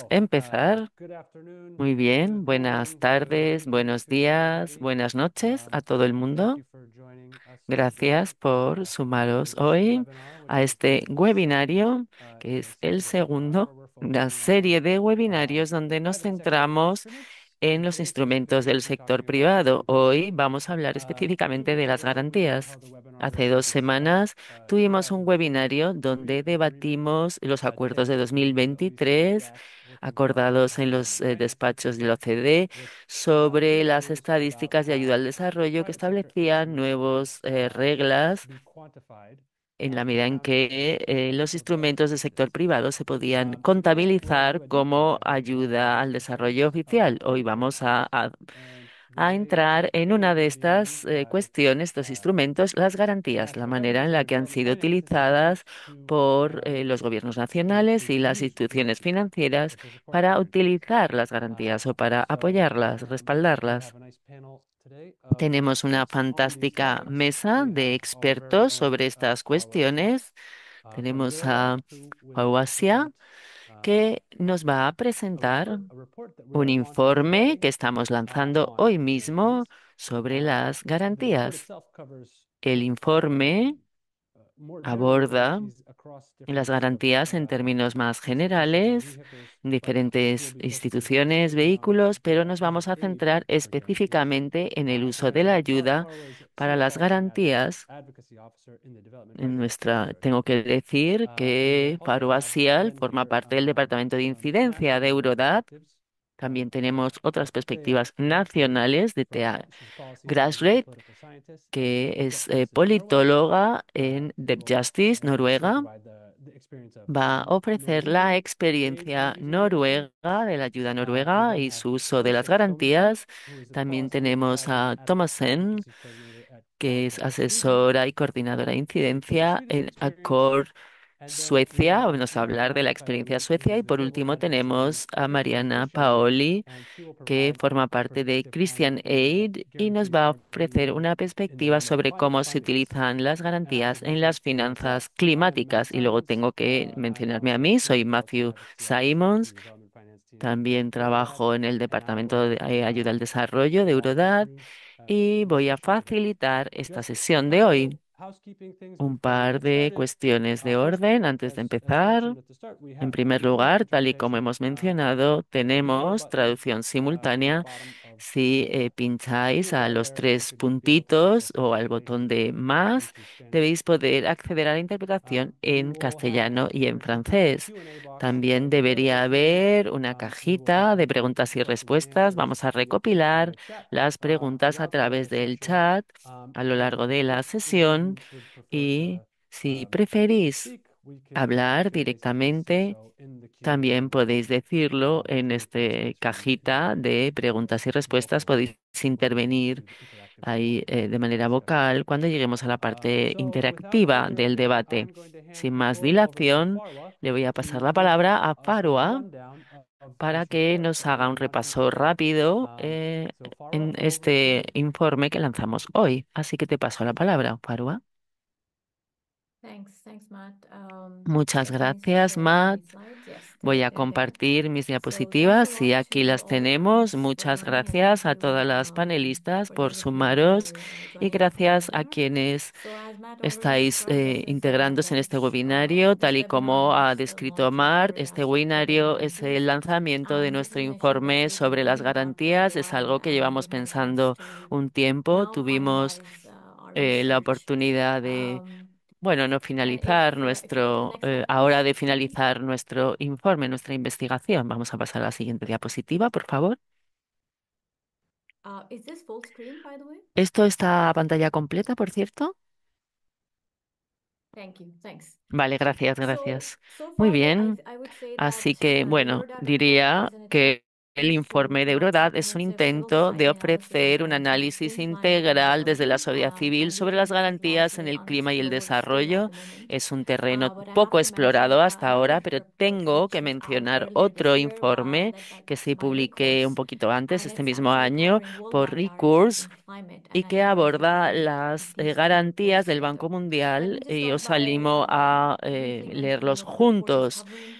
empezar. Good afternoon, Muy bien, good buenas morning, good tardes, evening buenos to días, everybody. buenas noches a todo el Thank mundo. you for joining us today Gracias por for sumaros this hoy webinar, which a is este the second webinario, que in a es el series of webinars where segundo, we're una focusing on serie de webinarios donde nos private sector centramos instruments. en And los today instrumentos specifically, del we'll be sector talking about privado. Hoy guarantees. vamos a hablar A few específicamente de weeks las ago, we garantías. held a webinar Hace where we 2 semanas discussed tuvimos un 2023 webinario donde debatimos los acuerdos de tariffs, the recent2023 DAC working party acordados en on los finance despachos de la sector OCDE with sobre las indicators about estadísticas de ayuda al how desarrollo que private sector establecían instruments could nuevas reglas be quantified en la medida en around the world que los for various instrumentos del sector purposes. privado se podían Today, we're going to do contabilizar a deep como dive into one of ayuda those al desarrollo components oficial. Hoy called vamos guarantees. And the a way that entrar en they una de are estas used by cuestiones, estos instrumentos, las the garantías, la national manera governments en and la the que han Department of sido Finance institutions utilizadas to por los gobiernos nacionales y las use instituciones guarantees financieras or to support para guarantees. utilizar las garantías o para apoyarlas, We respaldarlas. have a nice panel today of Tenemos una experts on these fantástica topics. mesa We de have our very expertos own sobre estas Farwa Saab cuestiones. from Tenemos Eurodad, a who will Fawazia, present que nos va a presentar a report that we un are launching informe today que estamos lanzando on hoy mismo guarantees. sobre las The report garantías. itself covers El informe more general aborda guarantees across different las types of garantías en términos más institutions and generales, vehicles, en but we'll diferentes be focusing instituciones, specifically on vehículos, pero nos vamos a guarantees centrar for guarantees. específicamente en el uso de la And ayuda Farwa is para Senior las Policy and garantías. Advocacy Officer in the Development En Finance nuestra, Sector. tengo que decir We will que also Farou have Sial then forma hear parte del Departamento de some Incidencia national de level Eurodad. perspectives También from tenemos otras Thea perspectivas Grasred nacionales de from TEA She's a policy and Grassrede, political scientist at que es Justice Norway, politóloga en who Dev will Justice, she'll Noruega. provide the experience of Va a ofrecer la Norwegian ways of experiencia using guarantees. noruega de la ayuda We noruega then y have su uso de las Torstein Thomassen, garantías. who is the También Policy tenemos Planning and a Thomasen, Advocacy Coordinator at que es Accord Sweden, asesora y coordinadora de with incidencia Swedish en experience. Accord And then we Suecia. have Vamos a Mark hablar de la Ryan experiencia Paoli, suecia. who's Y the por Global último Advocate in tenemos a Mariana Christian Aid, Paoli, and she will que provide forma a parte de perspective on Christian the ways that Aid y nos guarantees va a are being ofrecer used una in the perspectiva realm of sobre climate cómo se finance. utilizan las garantías en Then las for myself, finanzas I'm Matt climáticas. Y luego Simons. tengo que I'm mencionarme a also a mí. Soy Senior Policy and Matthew Advocacy Officer at the Simons. Development Finance Team at También Eurodad, trabajo en el and I Departamento will de Ayuda al Desarrollo de walk you Eurodad through y the voy a session today. facilitar esta Just a sesión de couple hoy. housekeeping things Un before we par get de started. cuestiones de First, orden antes de as empezar. mentioned at the start, we En have primer English lugar, tal y como interpretation hemos mencionado, available tenemos button traducción at the simultánea. bottom of Si the pincháis screen a bar los there, you tres should be able to puntitos access the o al botón interpretation de más, into Spanish debéis and poder English. acceder a la interpretación We en will have castellano y en there should be a francés. Q&A box También available debería for you. haber una We will be cajita de taking preguntas y questions and respuestas. answers Vamos a in recopilar the chat las preguntas a throughout través the del session. chat a lo largo de la If sesión you would prefer y to si preferís speak, we can hablar certainly see directamente, so in the Q&A también podéis box decirlo en through the este chat. So you can cajita de preguntas y go respuestas. for it Podéis when we get intervenir to the interactive ahí portion de of the manera discussion. vocal cuando lleguemos a la parte So without interactiva further del ado, debate. I'm going to hand Sin the más floor over to dilación, Farwa le voy a pasar to la give palabra a us a Farua rundown of para this que report nos that we haga are un launching repaso today. rápido So Farwa, en over to este you. informe que lanzamos hoy. Así que te paso la palabra, Farua. Thanks, Matt. Muchas Let me gracias, share my Matt. slides. Yes, Voy a they're there. compartir mis So thanks a diapositivas y lot aquí to las all the tenemos. panelists for Muchas joining and gracias a todas also las panelistas for por those of you who sumaros are y joining us on the gracias a webinar. quienes So as Matt already estáis described, this is integrándose en este this tal y webinar como ha marks the descrito launch of Mart. Este Eurodad's report on webinario es el guarantees. lanzamiento de This nuestro is an issue that informe we've been sobre las thinking about for a garantías. Es while algo que and llevamos it has managed pensando to un tiempo. now Tuvimos finalize our la research. oportunidad de Um, bueno, no and finalizar if you go to the next slide, ahora please. de finalizar nuestro informe, nuestra investigación. Vamos a pasar a la siguiente diapositiva, por favor. Is this full screen, by the way? Esto está a pantalla completa, por cierto. Thank you. Thanks. Vale, gracias, So, gracias. so Muy far, bien. I would say Así that que, the bueno, Eurodad report diría is an attempt que el to informe de provide some Eurodad es un comprehensive civil intento de society analysis on ofrecer un guarantees análisis in climate and integral desde la development, sociedad civil and we sobre las think this is garantías en largely el clima y el unexplored still at desarrollo. the moment. Es un terreno But I have poco to mention explorado hasta another ahora, pero report tengo que which was out mencionar earlier this otro year, informe led que sí by publiqué un Recourse, poquito antes, and este it's mismo actually año, covering por worldwide guarantees Recourse in climate, and y I que encourage you to aborda read las these two garantías reports del later. Banco Let Mundial me just y start os by animo a briefly leerlos mentioning what the report is juntos. covering.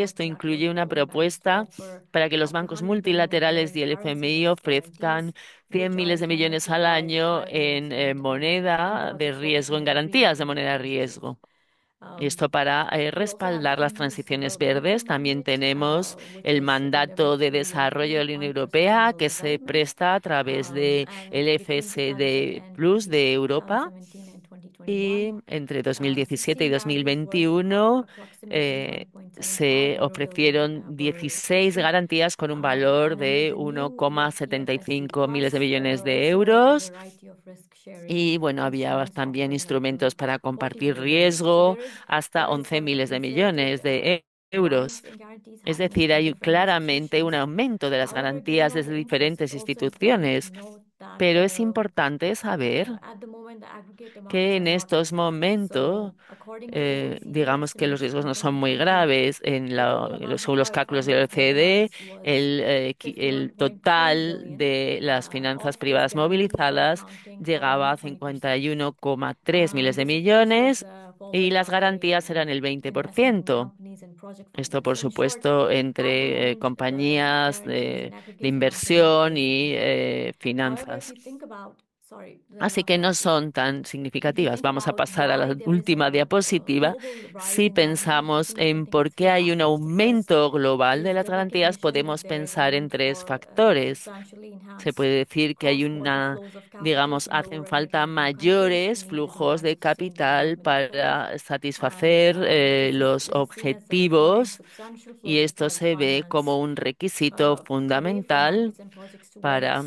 esto incluye una propuesta para que los bancos multilaterales y el FMI ofrezcan 100 miles de millones al año en moneda de riesgo, en garantías de moneda de riesgo. Esto para respaldar las transiciones verdes. También tenemos el mandato de desarrollo de la Unión Europea que se presta a través de el FSD Plus de Europa. Y entre 2017 y 2021 eh, se ofrecieron 16 garantías con un valor de 1,75 miles de millones de euros. Y bueno, había también instrumentos para compartir riesgo hasta 11 miles de millones de euros. Es decir, hay claramente un aumento de las garantías desde diferentes instituciones, pero es importante saber que en estos momentos, digamos que los riesgos no son muy graves. Según los cálculos del OECD, el total de las finanzas privadas movilizadas llegaba a 51,3 miles de millones y las garantías eran el 20%. Esto, por supuesto, entre compañías de inversión y finanzas. Así que no son tan significativas. Vamos a pasar a la última diapositiva. Si pensamos en por qué hay un aumento global de las garantías, podemos pensar en tres factores. Se puede decir que hay digamos, hacen falta mayores flujos de capital para satisfacer los objetivos y esto se ve como un requisito fundamental para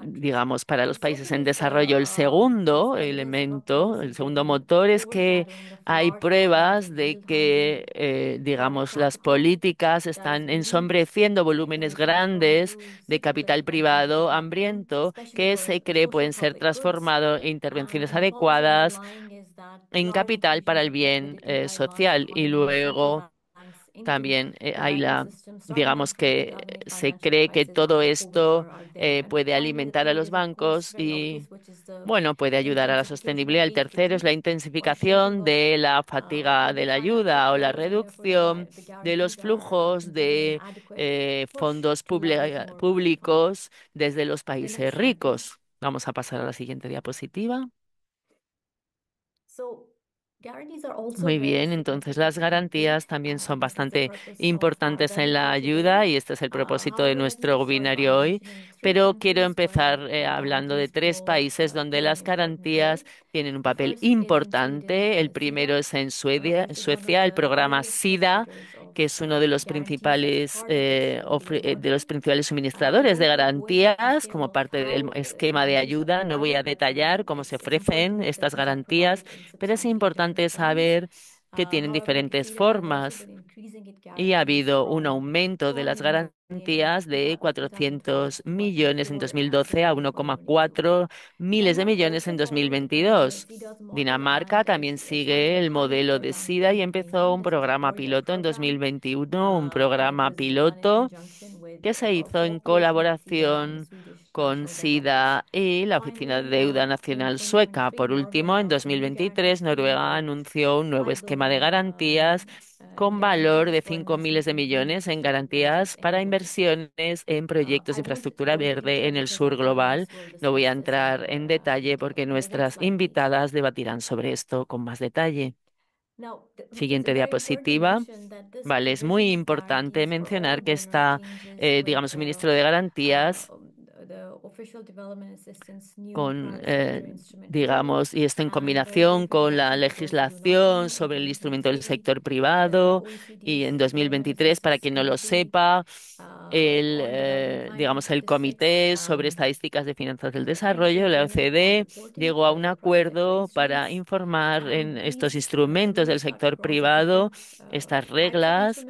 digamos, para los países en desarrollo. El segundo elemento, el segundo motor es que hay pruebas de que, digamos, las políticas están ensombreciendo volúmenes grandes de capital privado hambriento que se cree pueden ser transformados en intervenciones adecuadas en capital para el bien, social. Y luego también digamos que se cree que todo esto puede alimentar a los bancos y, bueno, puede ayudar a la sostenibilidad. El tercero es la intensificación de la fatiga de la ayuda o la reducción de los flujos de fondos públicos desde los países ricos. Vamos a pasar a la siguiente diapositiva. Muy bien, entonces las garantías también son bastante importantes en la ayuda y este es el propósito de nuestro webinario hoy. Pero quiero empezar hablando de tres países donde las garantías tienen un papel importante. El primero es en Suecia, el programa SIDA, que es uno de los principales de los principales suministradores de garantías como parte del esquema de ayuda. No voy a detallar cómo se ofrecen estas garantías, pero es importante saber que tienen diferentes formas y ha habido un aumento de las garantías de 400 millones en 2012 a 1,4 miles de millones en 2022. Dinamarca también sigue el modelo de SIDA y empezó un programa piloto en 2021, un programa piloto que se hizo en colaboración con SIDA y la Oficina de Deuda Nacional Sueca. Por último, en 2023, Noruega anunció un nuevo esquema de garantías con valor de 5 miles de millones en garantías para inversiones en proyectos de infraestructura verde en el sur global. No voy a entrar en detalle porque nuestras invitadas debatirán sobre esto con más detalle. Siguiente diapositiva. Vale, es muy importante mencionar que está, digamos, un ministro de Garantías con, digamos, y esto en combinación con la legislación sobre el instrumento del sector privado y en 2023, para quien no lo sepa, digamos, el Comité sobre Estadísticas de Finanzas del Desarrollo, la OCDE, llegó a un acuerdo para informar en estos instrumentos del sector privado, estas reglas,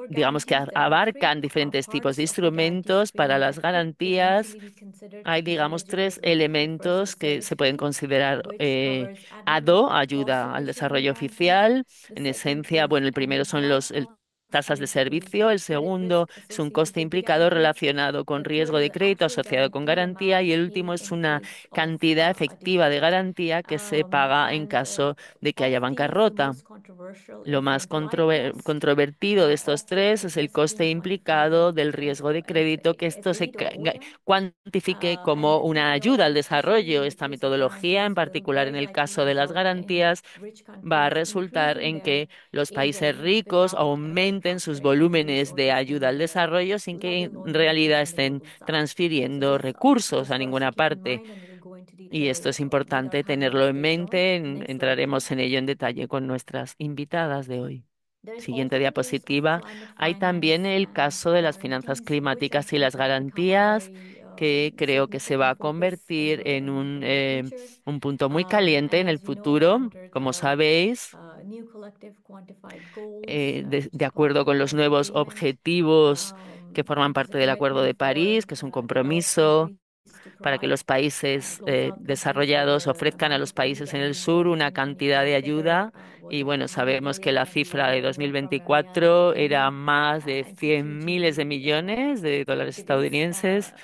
digamos que abarcan diferentes tipos de instrumentos para las garantías. Hay, digamos, tres elementos que se pueden considerar ADO, ayuda al desarrollo oficial. En esencia, bueno, el primero son tasas de servicio. El segundo es un coste implicado relacionado con riesgo de crédito asociado con garantía. Y el último es una cantidad efectiva de garantía que se paga en caso de que haya bancarrota. Lo más controvertido de estos tres es el coste implicado del riesgo de crédito, que esto se cuantifique como una ayuda al desarrollo. Esta metodología, en particular en el caso de las garantías, va a resultar en que los países ricos aumenten sus volúmenes de ayuda al desarrollo sin que en realidad estén transfiriendo recursos a ninguna parte. Y esto es importante tenerlo en mente. Entraremos en ello en detalle con nuestras invitadas de hoy. Siguiente diapositiva. Hay también el caso de las finanzas climáticas y las garantías, que creo que se va a convertir en un punto muy caliente en el futuro. Como sabéis, de acuerdo con los nuevos objetivos que forman parte del Acuerdo de París, que es un compromiso para que los países desarrollados ofrezcan a los países en el sur una cantidad de ayuda. Y bueno, sabemos que la cifra de 2024 era más de 100 miles de millones de dólares estadounidenses.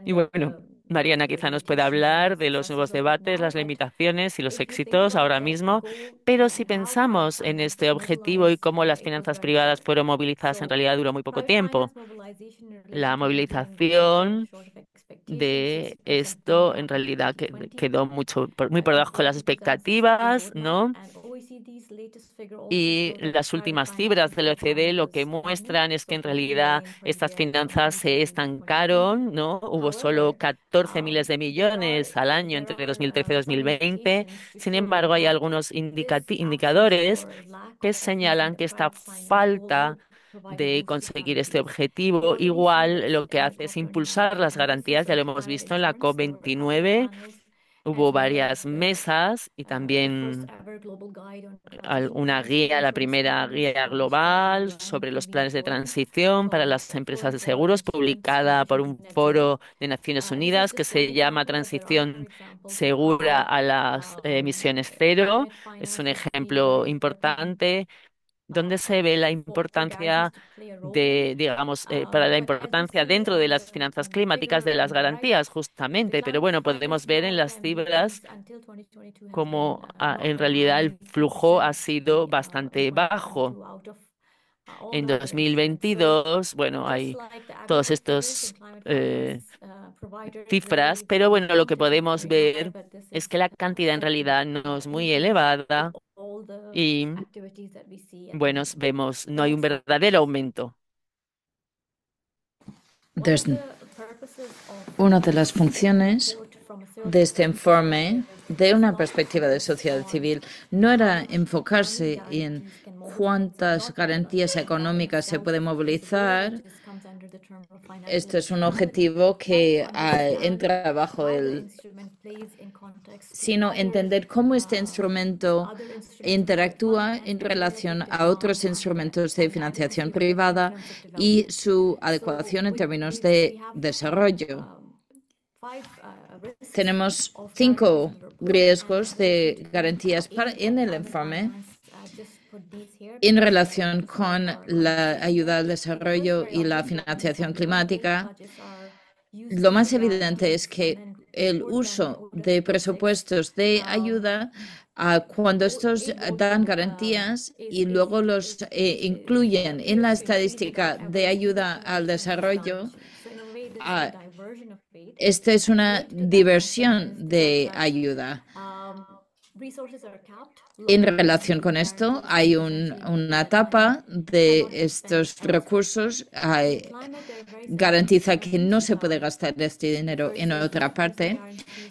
Y bueno, Mariana quizá nos pueda hablar de los nuevos debates, las limitaciones y los éxitos ahora mismo, pero si pensamos en este objetivo y cómo las finanzas privadas fueron movilizadas, en realidad duró muy poco tiempo. La movilización de esto en realidad quedó muy por debajo de las expectativas, ¿no? Y las últimas cifras del OECD lo que muestran es que en realidad estas finanzas se estancaron, ¿no? Hubo solo 14 miles de millones al año entre 2013 y 2020. Sin embargo, hay algunos indicadores que señalan que esta falta de conseguir este objetivo igual lo que hace es impulsar las garantías. Ya lo hemos visto en la COP29. Hubo varias mesas y también una guía, la primera guía global sobre los planes de transición para las empresas de seguros, publicada por un foro de Naciones Unidas que se llama Transición Segura a las emisiones cero. Es un ejemplo importante donde se ve la importancia digamos, para la importancia dentro de las finanzas climáticas de las garantías, justamente. Pero bueno, podemos ver en las cifras cómo en realidad el flujo ha sido bastante bajo. En 2022, bueno, hay todos estos cifras, pero bueno, lo que podemos ver es que la cantidad en realidad no es muy elevada y, bueno, vemos, no hay un verdadero aumento. Una de las funciones de este informe, de una perspectiva de sociedad civil, no era enfocarse en cuántas garantías económicas se pueden movilizar. Esto es un objetivo que entra bajo sino entender cómo este instrumento interactúa en relación a otros instrumentos de financiación privada y su adecuación en términos de desarrollo. Tenemos 5 riesgos de garantías en el informe en relación con la ayuda al desarrollo y la financiación climática. Lo más evidente es que el uso de presupuestos de ayuda, cuando estos dan garantías y luego los incluyen en la estadística de ayuda al desarrollo, esta es una diversión de ayuda. En relación con esto, hay una tapa de estos recursos. Garantiza que no se puede gastar este dinero en otra parte.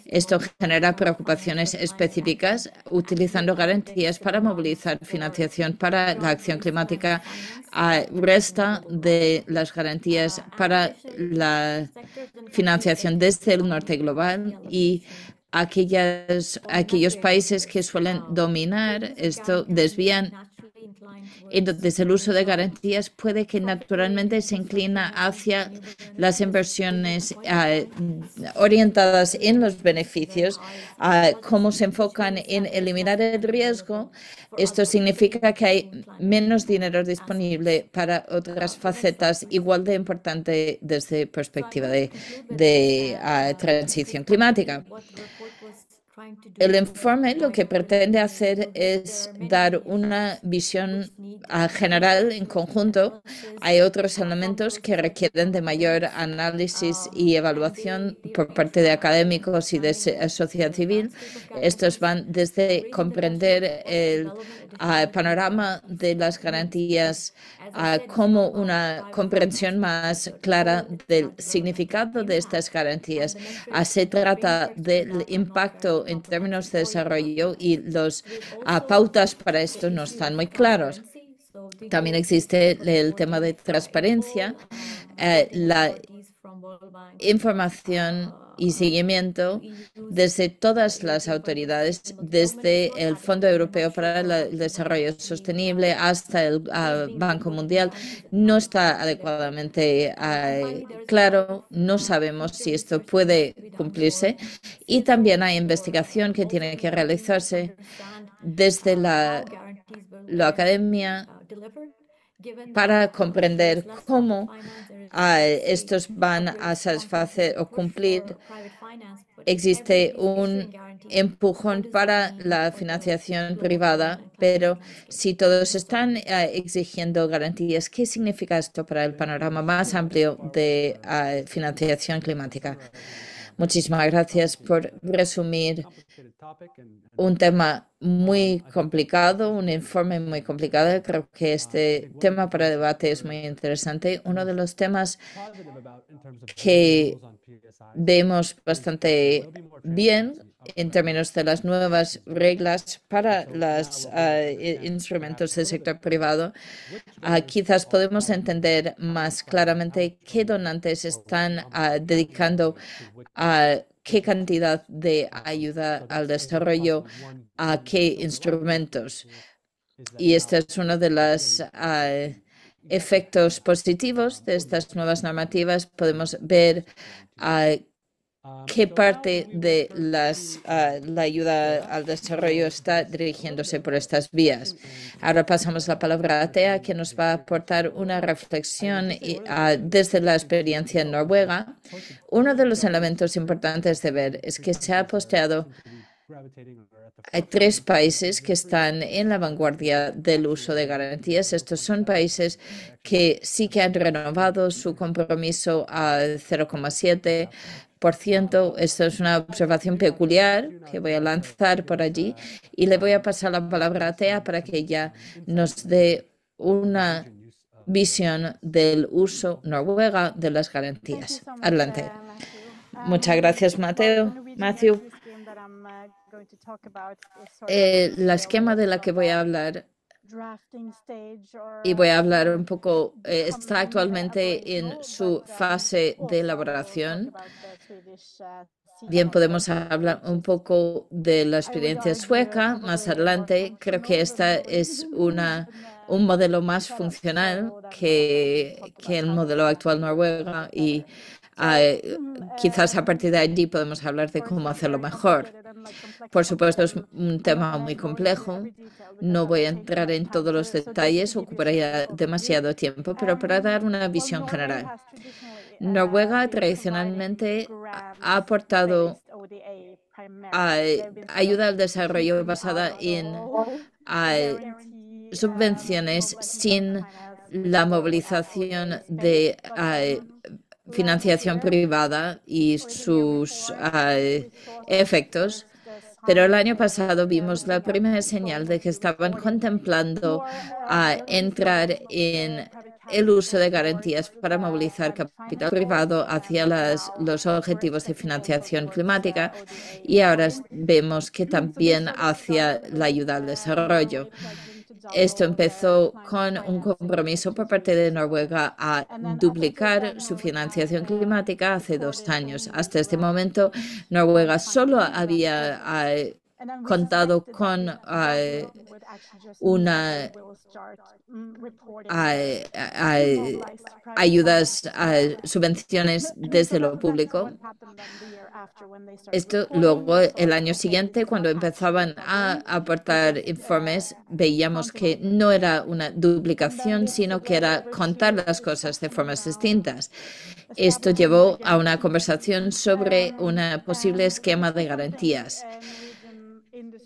Esto genera preocupaciones específicas utilizando garantías para movilizar financiación para la acción climática. Resta de las garantías para la financiación desde el norte global y aquellos países que suelen dominar esto desvían Entonces, el uso de garantías puede que naturalmente se inclina hacia las inversiones orientadas en los beneficios, cómo se enfocan en eliminar el riesgo. Esto significa que hay menos dinero disponible para otras facetas igual de importantes desde perspectiva de transición climática. El informe lo que pretende hacer es dar una visión general en conjunto. Hay otros elementos que requieren de mayor análisis y evaluación por parte de académicos y de sociedad civil. Estos van desde comprender el panorama de las garantías como una comprensión más clara del significado de estas garantías. Se trata del impacto en términos de desarrollo y las pautas para esto no están muy claros. También existe el tema de transparencia, la información y seguimiento desde todas las autoridades, desde el Fondo Europeo para el Desarrollo Sostenible hasta el Banco Mundial, no está adecuadamente claro. No sabemos si esto puede cumplirse y también hay investigación que tiene que realizarse desde la academia para comprender cómo estos van a satisfacer o cumplir. Existe un empujón para la financiación privada, pero si todos están exigiendo garantías, ¿qué significa esto para el panorama más amplio de financiación climática? Muchísimas gracias por resumir un tema muy complicado, un informe muy complicado. Creo que este tema para debate es muy interesante. Uno de los temas que vemos bastante bien en términos de las nuevas reglas para los instrumentos del sector privado, quizás podemos entender más claramente qué donantes están dedicando a qué cantidad de ayuda al desarrollo, a qué instrumentos. Y este es uno de los efectos positivos de estas nuevas normativas. Podemos ver qué parte de la ayuda al desarrollo está dirigiéndose por estas vías. Ahora pasamos la palabra a Tea, que nos va a aportar una reflexión desde la experiencia en Noruega. Uno de los elementos importantes de ver es que se ha posteado. Hay 3 países que están en la vanguardia del uso de garantías. Estos son países que sí que han renovado su compromiso a 0,7%. Esto es una observación peculiar que voy a lanzar por allí y le voy a pasar la palabra a Tea para que ella nos dé una visión del uso noruega de las garantías. Adelante. Muchas gracias, Matthew. La esquema de la que voy a hablar y voy a hablar un poco, está actualmente en su fase de elaboración. Bien, podemos hablar un poco de la experiencia sueca más adelante. Creo que esta es un modelo más funcional que el modelo actual Noruega y quizás a partir de allí podemos hablar de cómo hacerlo mejor. Por supuesto, es un tema muy complejo. No voy a entrar en todos los detalles, ocuparía demasiado tiempo, pero para dar una visión general. Noruega tradicionalmente ha aportado ayuda al desarrollo basada en subvenciones sin la movilización de financiación privada y sus efectos. Pero el año pasado vimos la primera señal de que estaban contemplando entrar en el uso de garantías para movilizar capital privado hacia los objetivos de financiación climática y ahora vemos que también hacia la ayuda al desarrollo. Esto empezó con un compromiso por parte de Noruega a duplicar su financiación climática hace 2 años. Hasta este momento, Noruega solo había contado con una ayudas, subvenciones desde lo público. Esto luego el año siguiente, cuando empezaban a aportar informes, veíamos que no era una duplicación, sino que era contar las cosas de formas distintas. Esto llevó a una conversación sobre un posible esquema de garantías.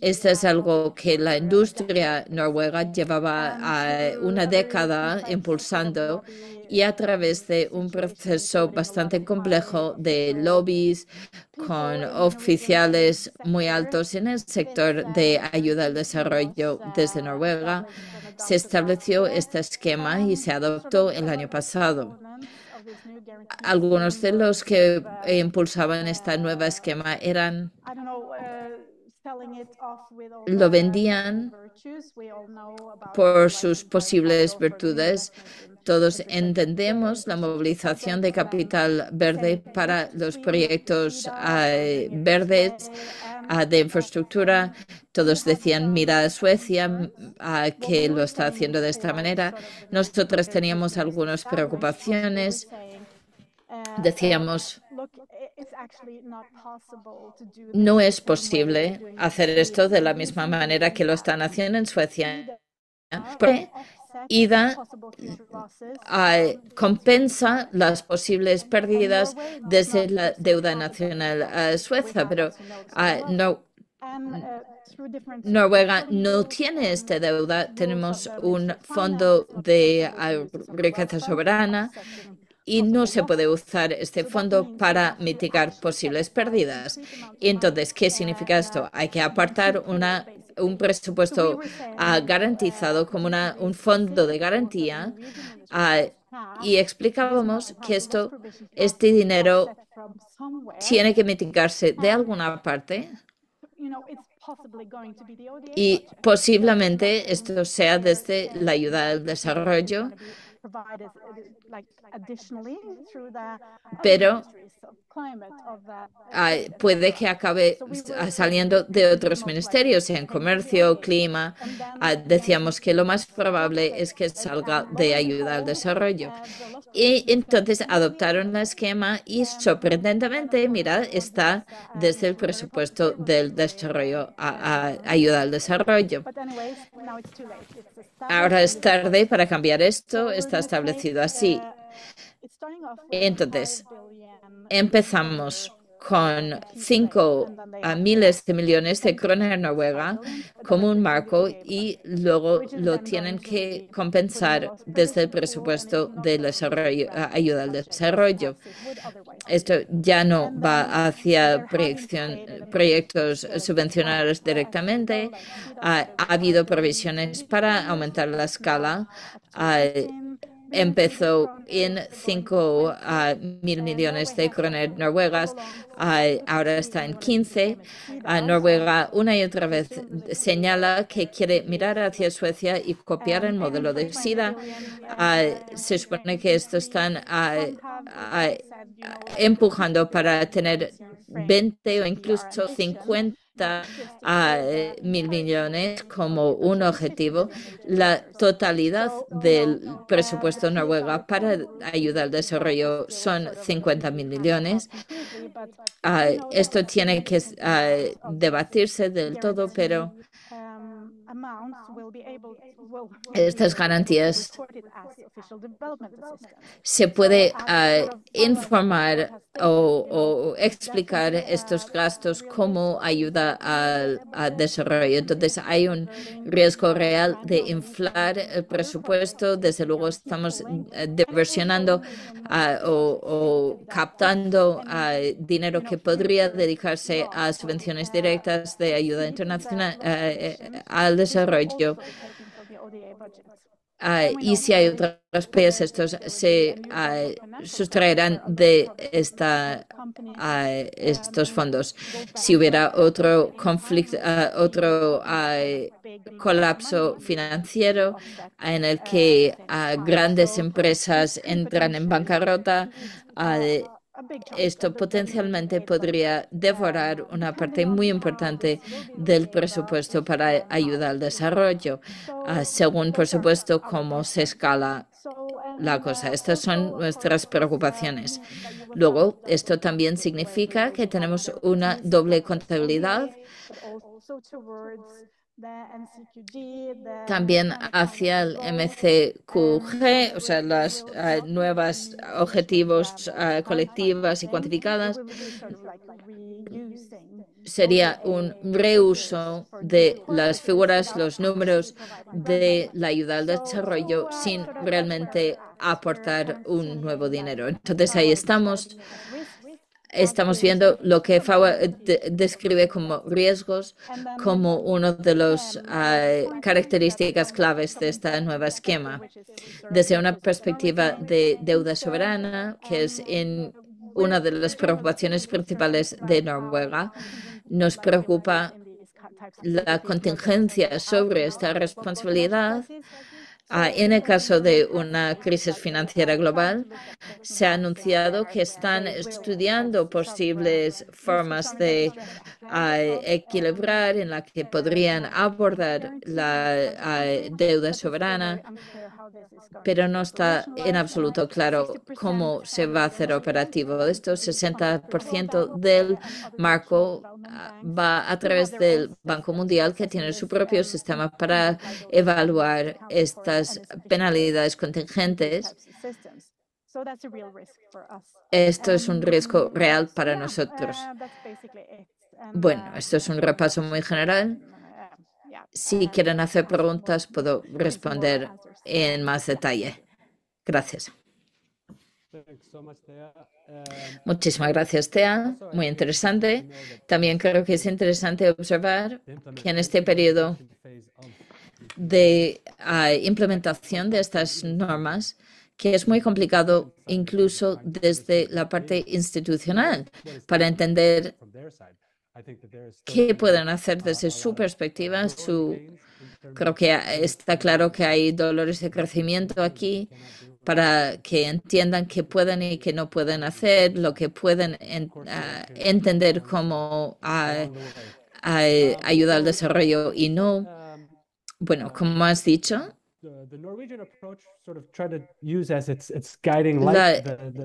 Esto es algo que la industria noruega llevaba una década impulsando y a través de un proceso bastante complejo de lobbies con oficiales muy altos en el sector de ayuda al desarrollo desde Noruega, se estableció este esquema y se adoptó el año pasado. Algunos de los que impulsaban este nuevo esquema lo vendían por sus posibles virtudes. Todos entendemos la movilización de capital verde para los proyectos verdes de infraestructura. Todos decían, mira a Suecia, que lo está haciendo de esta manera. Nosotros teníamos algunas preocupaciones. Decíamos, no es posible hacer esto de la misma manera que lo están haciendo en Suecia. IDA compensa las posibles pérdidas desde la deuda nacional sueca, pero Noruega no tiene esta deuda. Tenemos un fondo de riqueza soberana y no se puede usar este fondo para mitigar posibles pérdidas. Entonces, ¿qué significa esto? Hay que apartar un presupuesto garantizado como un fondo de garantía y explicábamos que este dinero tiene que mitigarse de alguna parte y posiblemente esto sea desde la ayuda al desarrollo, pero puede que acabe saliendo de otros ministerios, en comercio, clima. Decíamos que lo más probable es que salga de ayuda al desarrollo. Y entonces adoptaron el esquema y sorprendentemente, mira, está desde el presupuesto del desarrollo a ayuda al desarrollo. Ahora es tarde para cambiar esto, está establecido así. Entonces, empezamos con 5 miles de millones de kroner en Noruega como un marco y luego lo tienen que compensar desde el presupuesto de desarrollo, ayuda al desarrollo. Esto ya no va hacia proyectos subvencionados directamente. Ha habido provisiones para aumentar la escala. Empezó en 5.000 millones de kroner noruegas, ahora está en 15. Noruega una y otra vez señala que quiere mirar hacia Suecia y copiar el modelo de SIDA. Se supone que esto están empujando para tener 20 o incluso 50 mil millones como un objetivo. La totalidad del presupuesto noruego para ayuda al desarrollo son 50.000 millones. Esto tiene que debatirse del todo, pero estas garantías se puede informar o explicar estos gastos como ayuda al desarrollo. Entonces hay un riesgo real de inflar el presupuesto. Desde luego estamos diversionando o captando dinero que podría dedicarse a subvenciones directas de ayuda internacional al desarrollo. Y si hay otros países, estos se sustraerán de estos fondos. Si hubiera otro conflicto, otro colapso financiero en el que grandes empresas entran en bancarrota, esto potencialmente podría devorar una parte muy importante del presupuesto para ayuda al desarrollo, según, por supuesto, cómo se escala la cosa. Estas son nuestras preocupaciones. Luego, esto también significa que tenemos una doble contabilidad también hacia el MCQG, o sea, las nuevas objetivos colectivas y cuantificadas. Sería un reuso de las figuras, los números de la ayuda al desarrollo sin realmente aportar un nuevo dinero. Entonces ahí estamos viendo lo que FAWA describe como riesgos, como uno de las características claves de este nuevo esquema. Desde una perspectiva de deuda soberana, que es una de las preocupaciones principales de Noruega, nos preocupa la contingencia sobre esta responsabilidad. En el caso de una crisis financiera global, se ha anunciado que están estudiando posibles formas de equilibrar en la que podrían abordar la deuda soberana, pero no está en absoluto claro cómo se va a hacer operativo. Esto 60% del marco va a través del Banco Mundial, que tiene su propio sistema para evaluar estas penalidades contingentes. Esto es un riesgo real para nosotros. Bueno, esto es un repaso muy general. Si quieren hacer preguntas, puedo responder en más detalle. Gracias. Muchísimas gracias, Tea. Muy interesante. También creo que es interesante observar que en este periodo de implementación de estas normas, que es muy complicado incluso desde la parte institucional para entender qué pueden hacer desde su perspectiva. Creo que está claro que hay dolores de crecimiento aquí para que entiendan qué pueden y qué no pueden hacer, lo que pueden entender como ayuda al desarrollo y no. Bueno, como has dicho,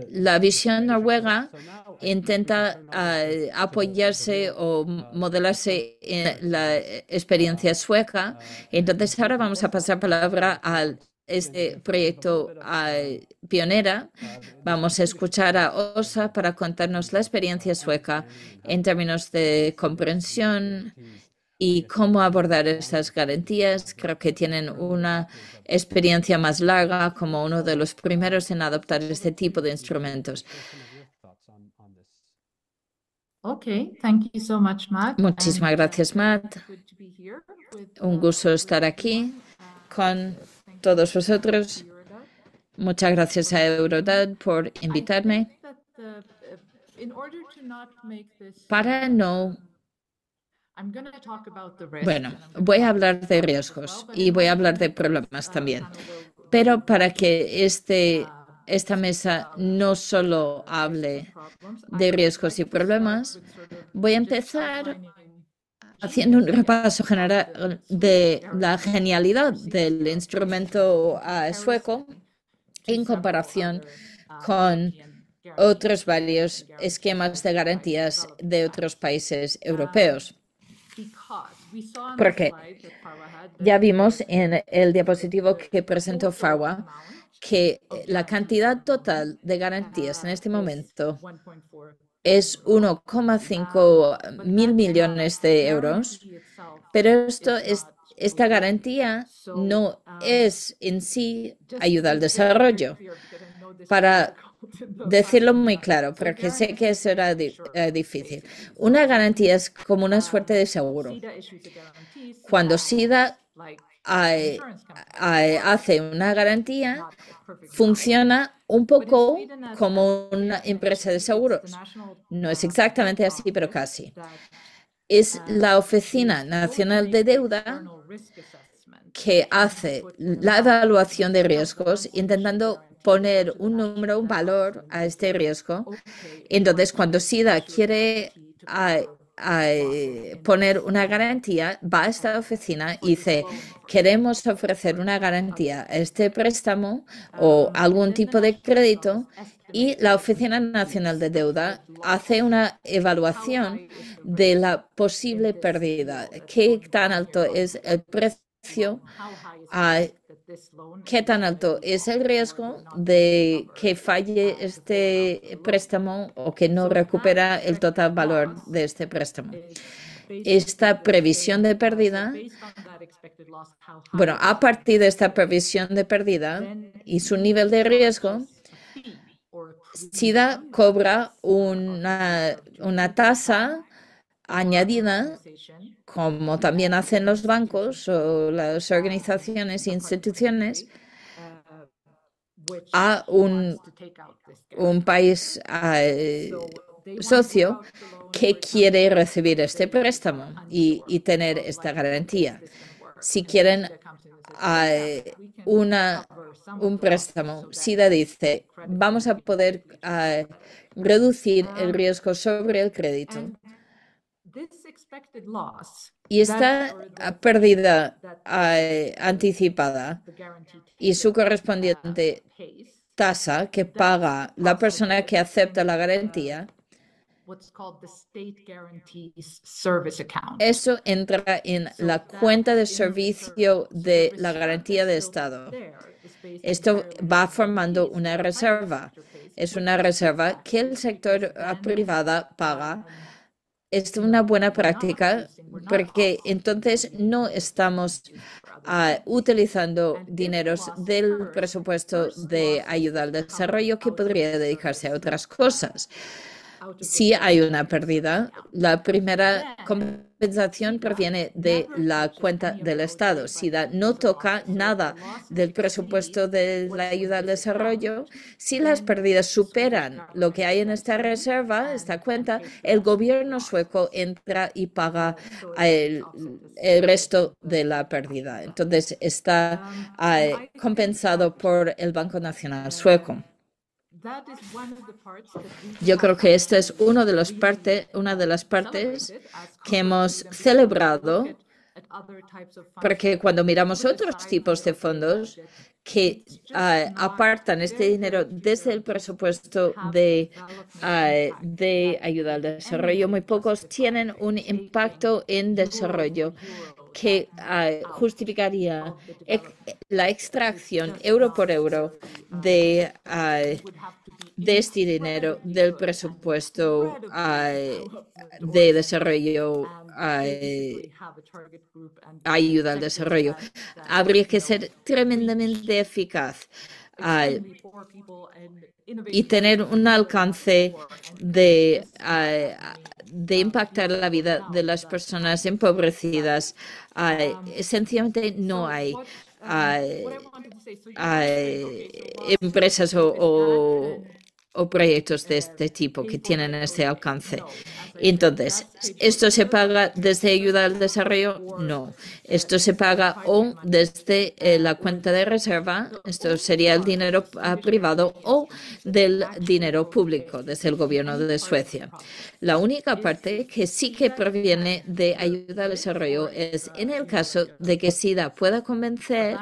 la visión noruega intenta apoyarse o modelarse en la experiencia sueca. Entonces, ahora vamos a pasar palabra a este proyecto pionera. Vamos a escuchar a Åsa para contarnos la experiencia sueca en términos de comprensión y cómo abordar esas garantías. Creo que tienen una experiencia más larga como uno de los primeros en adoptar este tipo de instrumentos. Okay, thank you so much, Matt. Muchísimas gracias, Matt. Un gusto estar aquí con todos vosotros. Muchas gracias a Eurodad por invitarme. Para no Bueno, voy a hablar de riesgos y voy a hablar de problemas también, pero para que esta mesa no solo hable de riesgos y problemas, voy a empezar haciendo un repaso general de la genialidad del instrumento sueco en comparación con otros varios esquemas de garantías de otros países europeos. Porque ya vimos en el diapositivo que presentó FAWA que la cantidad total de garantías en este momento es 1,5 mil millones de euros, pero esta garantía no es en sí ayuda al desarrollo. Para decirlo muy claro, porque sé que eso era difícil. Una garantía es como una suerte de seguro. Cuando SIDA hace una garantía, funciona un poco como una empresa de seguros. No es exactamente así, pero casi. Es la Oficina Nacional de Deuda que hace la evaluación de riesgos intentando poner un número, un valor a este riesgo. Entonces, cuando SIDA quiere poner una garantía, va a esta oficina y dice, queremos ofrecer una garantía a este préstamo o algún tipo de crédito, y la Oficina Nacional de Deuda hace una evaluación de la posible pérdida. ¿Qué tan alto es el precio? ¿Qué tan alto es el riesgo de que falle este préstamo o que no recupera el total valor de este préstamo? Esta previsión de pérdida, bueno, a partir de esta previsión de pérdida y su nivel de riesgo, SIDA cobra una tasa añadida, como también hacen los bancos o las organizaciones e instituciones, a un país socio que quiere recibir este préstamo y tener esta garantía. Si quieren un préstamo, SIDA dice, vamos a poder reducir el riesgo sobre el crédito. Y esta pérdida anticipada y su correspondiente tasa que paga la persona que acepta la garantía, eso entra en la cuenta de servicio de la garantía de Estado. Esto va formando una reserva. Es una reserva que el sector privado paga. Es una buena práctica porque entonces no estamos utilizando dineros del presupuesto de ayuda al desarrollo que podría dedicarse a otras cosas. Si hay una pérdida, la primera compensación proviene de la cuenta del Estado. SIDA no toca nada del presupuesto de la ayuda al desarrollo. Si las pérdidas superan lo que hay en esta reserva, esta cuenta, el gobierno sueco entra y paga el resto de la pérdida. Entonces, está compensado por el Banco Nacional Sueco. Yo creo que esta es una de las partes que hemos celebrado, porque cuando miramos otros tipos de fondos que apartan este dinero desde el presupuesto de ayuda al desarrollo, muy pocos tienen un impacto en desarrollo que justificaría la extracción euro por euro de este dinero del presupuesto de desarrollo, ayuda al desarrollo. Habría que ser tremendamente eficaz y tener un alcance de impactar la vida de las personas empobrecidas. Sencillamente no hay empresas o proyectos de este tipo que tienen ese alcance. Entonces, ¿esto se paga desde ayuda al desarrollo? No. Esto se paga o desde la cuenta de reserva, esto sería el dinero privado, o del dinero público, desde el gobierno de Suecia. La única parte que sí que proviene de ayuda al desarrollo es en el caso de que SIDA pueda convencer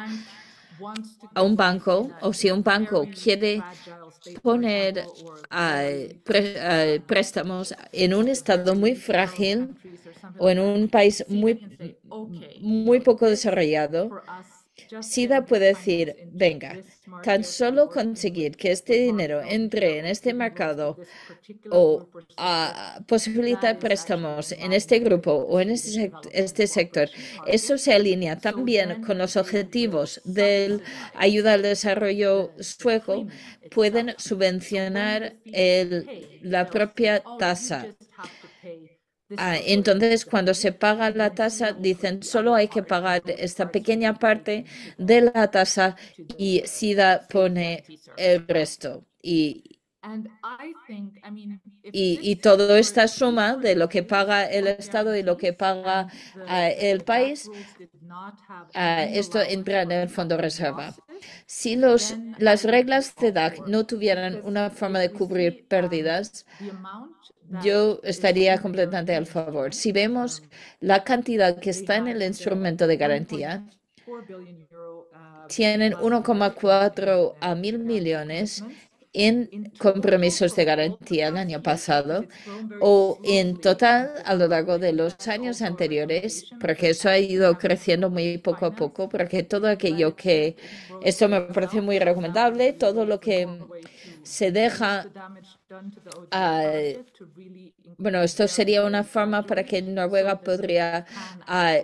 a un banco, o si un banco quiere poner préstamos en un estado muy frágil o en un país muy poco desarrollado, SIDA puede decir, venga, tan solo conseguir que este dinero entre en este mercado o posibilitar préstamos en este grupo o en este sector, eso se alinea también con los objetivos de ayuda al desarrollo sueco, pueden subvencionar la propia tasa. Entonces, cuando se paga la tasa, dicen solo hay que pagar esta pequeña parte de la tasa y SIDA pone el resto. Y Y toda esta suma de lo que paga el Estado y lo que paga el país, esto entra en el fondo reserva. Si las reglas de DAC no tuvieran una forma de cubrir pérdidas, yo estaría completamente al favor. Si vemos la cantidad que está en el instrumento de garantía, tienen 1,4 a 1.000 millones en compromisos de garantía el año pasado o en total a lo largo de los años anteriores, porque eso ha ido creciendo muy poco a poco, porque todo aquello que, esto me parece muy recomendable, todo lo que se deja, bueno, esto sería una forma para que Noruega podría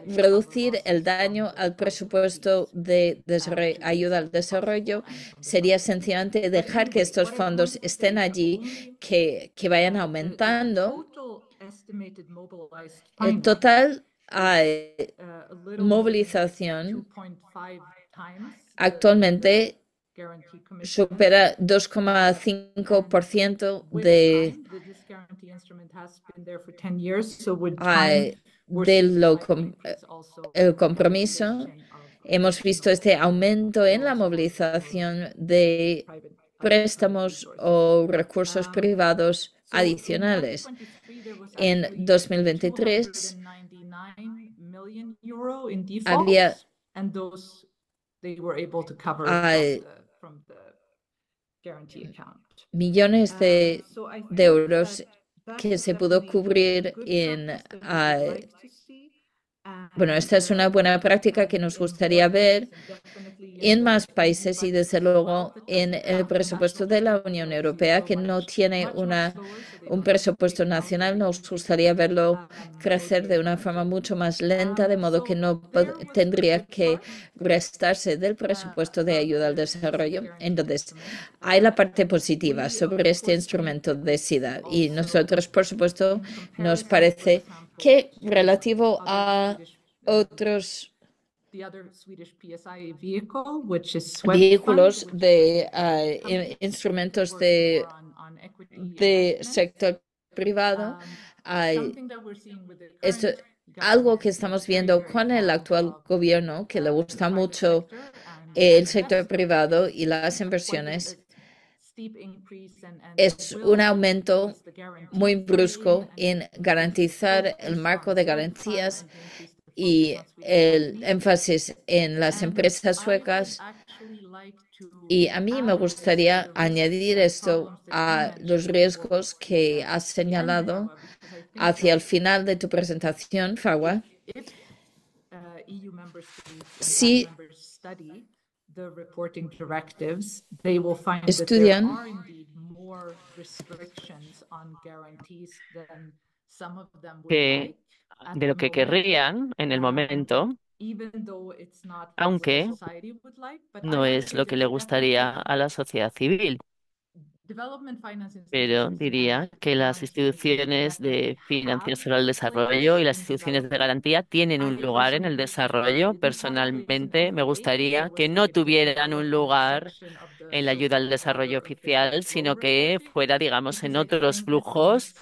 reducir el daño al presupuesto de ayuda al desarrollo. Sería sencillamente dejar que estos fondos estén allí, que vayan aumentando. El total movilización actualmente supera 2,5% el compromiso. Hemos visto este aumento en la movilización de préstamos o recursos privados adicionales. En 2023 había millones de euros que se pudo cubrir en... bueno, esta es una buena práctica que nos gustaría ver en más países y desde luego en el presupuesto de la Unión Europea, que no tiene un presupuesto nacional. Nos gustaría verlo crecer de una forma mucho más lenta, de modo que no tendría que restarse del presupuesto de ayuda al desarrollo. Entonces, hay la parte positiva sobre este instrumento de SIDA y nosotros, por supuesto, nos parece que relativo a otros vehículos de instrumentos de sector privado, esto, algo que estamos viendo con el actual gobierno, que le gusta mucho el sector privado y las inversiones, es un aumento muy brusco en garantizar el marco de garantías y el énfasis en las empresas suecas. Y a mí me gustaría añadir esto a los riesgos que has señalado hacia el final de tu presentación, Farwa. Si estudian que de lo que querrían en el momento, aunque no es lo que le gustaría a la sociedad civil. Pero diría que las instituciones de financiación al desarrollo y las instituciones de garantía tienen un lugar en el desarrollo. Personalmente, me gustaría que no tuvieran un lugar en la ayuda al desarrollo oficial, sino que fuera, digamos, en otros flujos,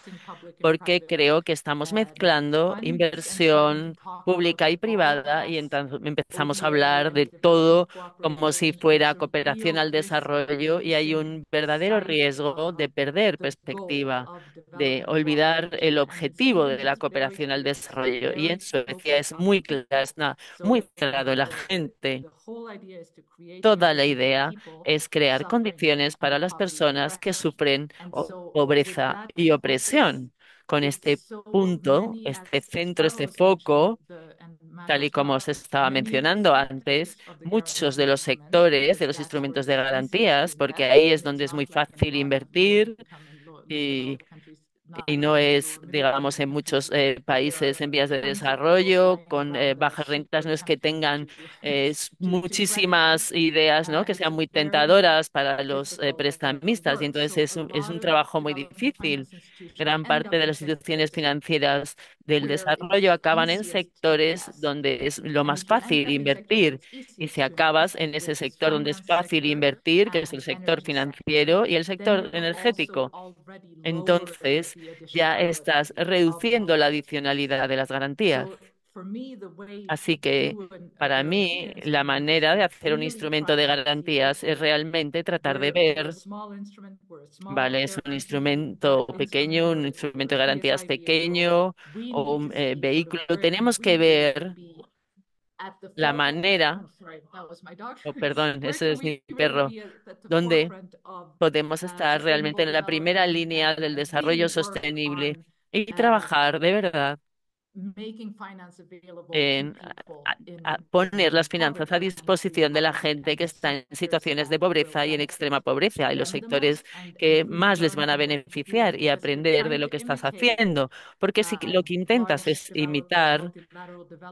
porque creo que estamos mezclando inversión pública y privada y entonces empezamos a hablar de todo como si fuera cooperación al desarrollo y hay un verdadero riesgo de perder perspectiva, de olvidar el objetivo de la cooperación al desarrollo. Y en Suecia es muy claro, muy claro, la gente. Toda la idea es crear condiciones para las personas que sufren pobreza y opresión. Con este punto, este centro, este foco, tal y como se estaba mencionando antes, muchos de los sectores de los instrumentos de garantías, porque ahí es donde es muy fácil invertir y no es, digamos, en muchos países en vías de desarrollo, con bajas rentas, no es que tengan muchísimas ideas, ¿no? Que sean muy tentadoras para los prestamistas, y entonces es un trabajo muy difícil. Gran parte de las instituciones financieras del desarrollo acaban en sectores donde es lo más fácil invertir. Y si acabas en ese sector donde es fácil invertir, que es el sector financiero y el sector energético, entonces ya estás reduciendo la adicionalidad de las garantías. Así que para mí la manera de hacer un instrumento de garantías es realmente tratar de ver, ¿vale? Es un instrumento pequeño, un instrumento de garantías pequeño o un vehículo. Tenemos que ver la manera, oh, perdón, ese es mi perro, donde podemos estar realmente en la primera línea del desarrollo sostenible y trabajar de verdad en poner las finanzas a disposición de la gente que está en situaciones de pobreza y en extrema pobreza, y los sectores que más les van a beneficiar y aprender de lo que estás haciendo. Porque si lo que intentas es imitar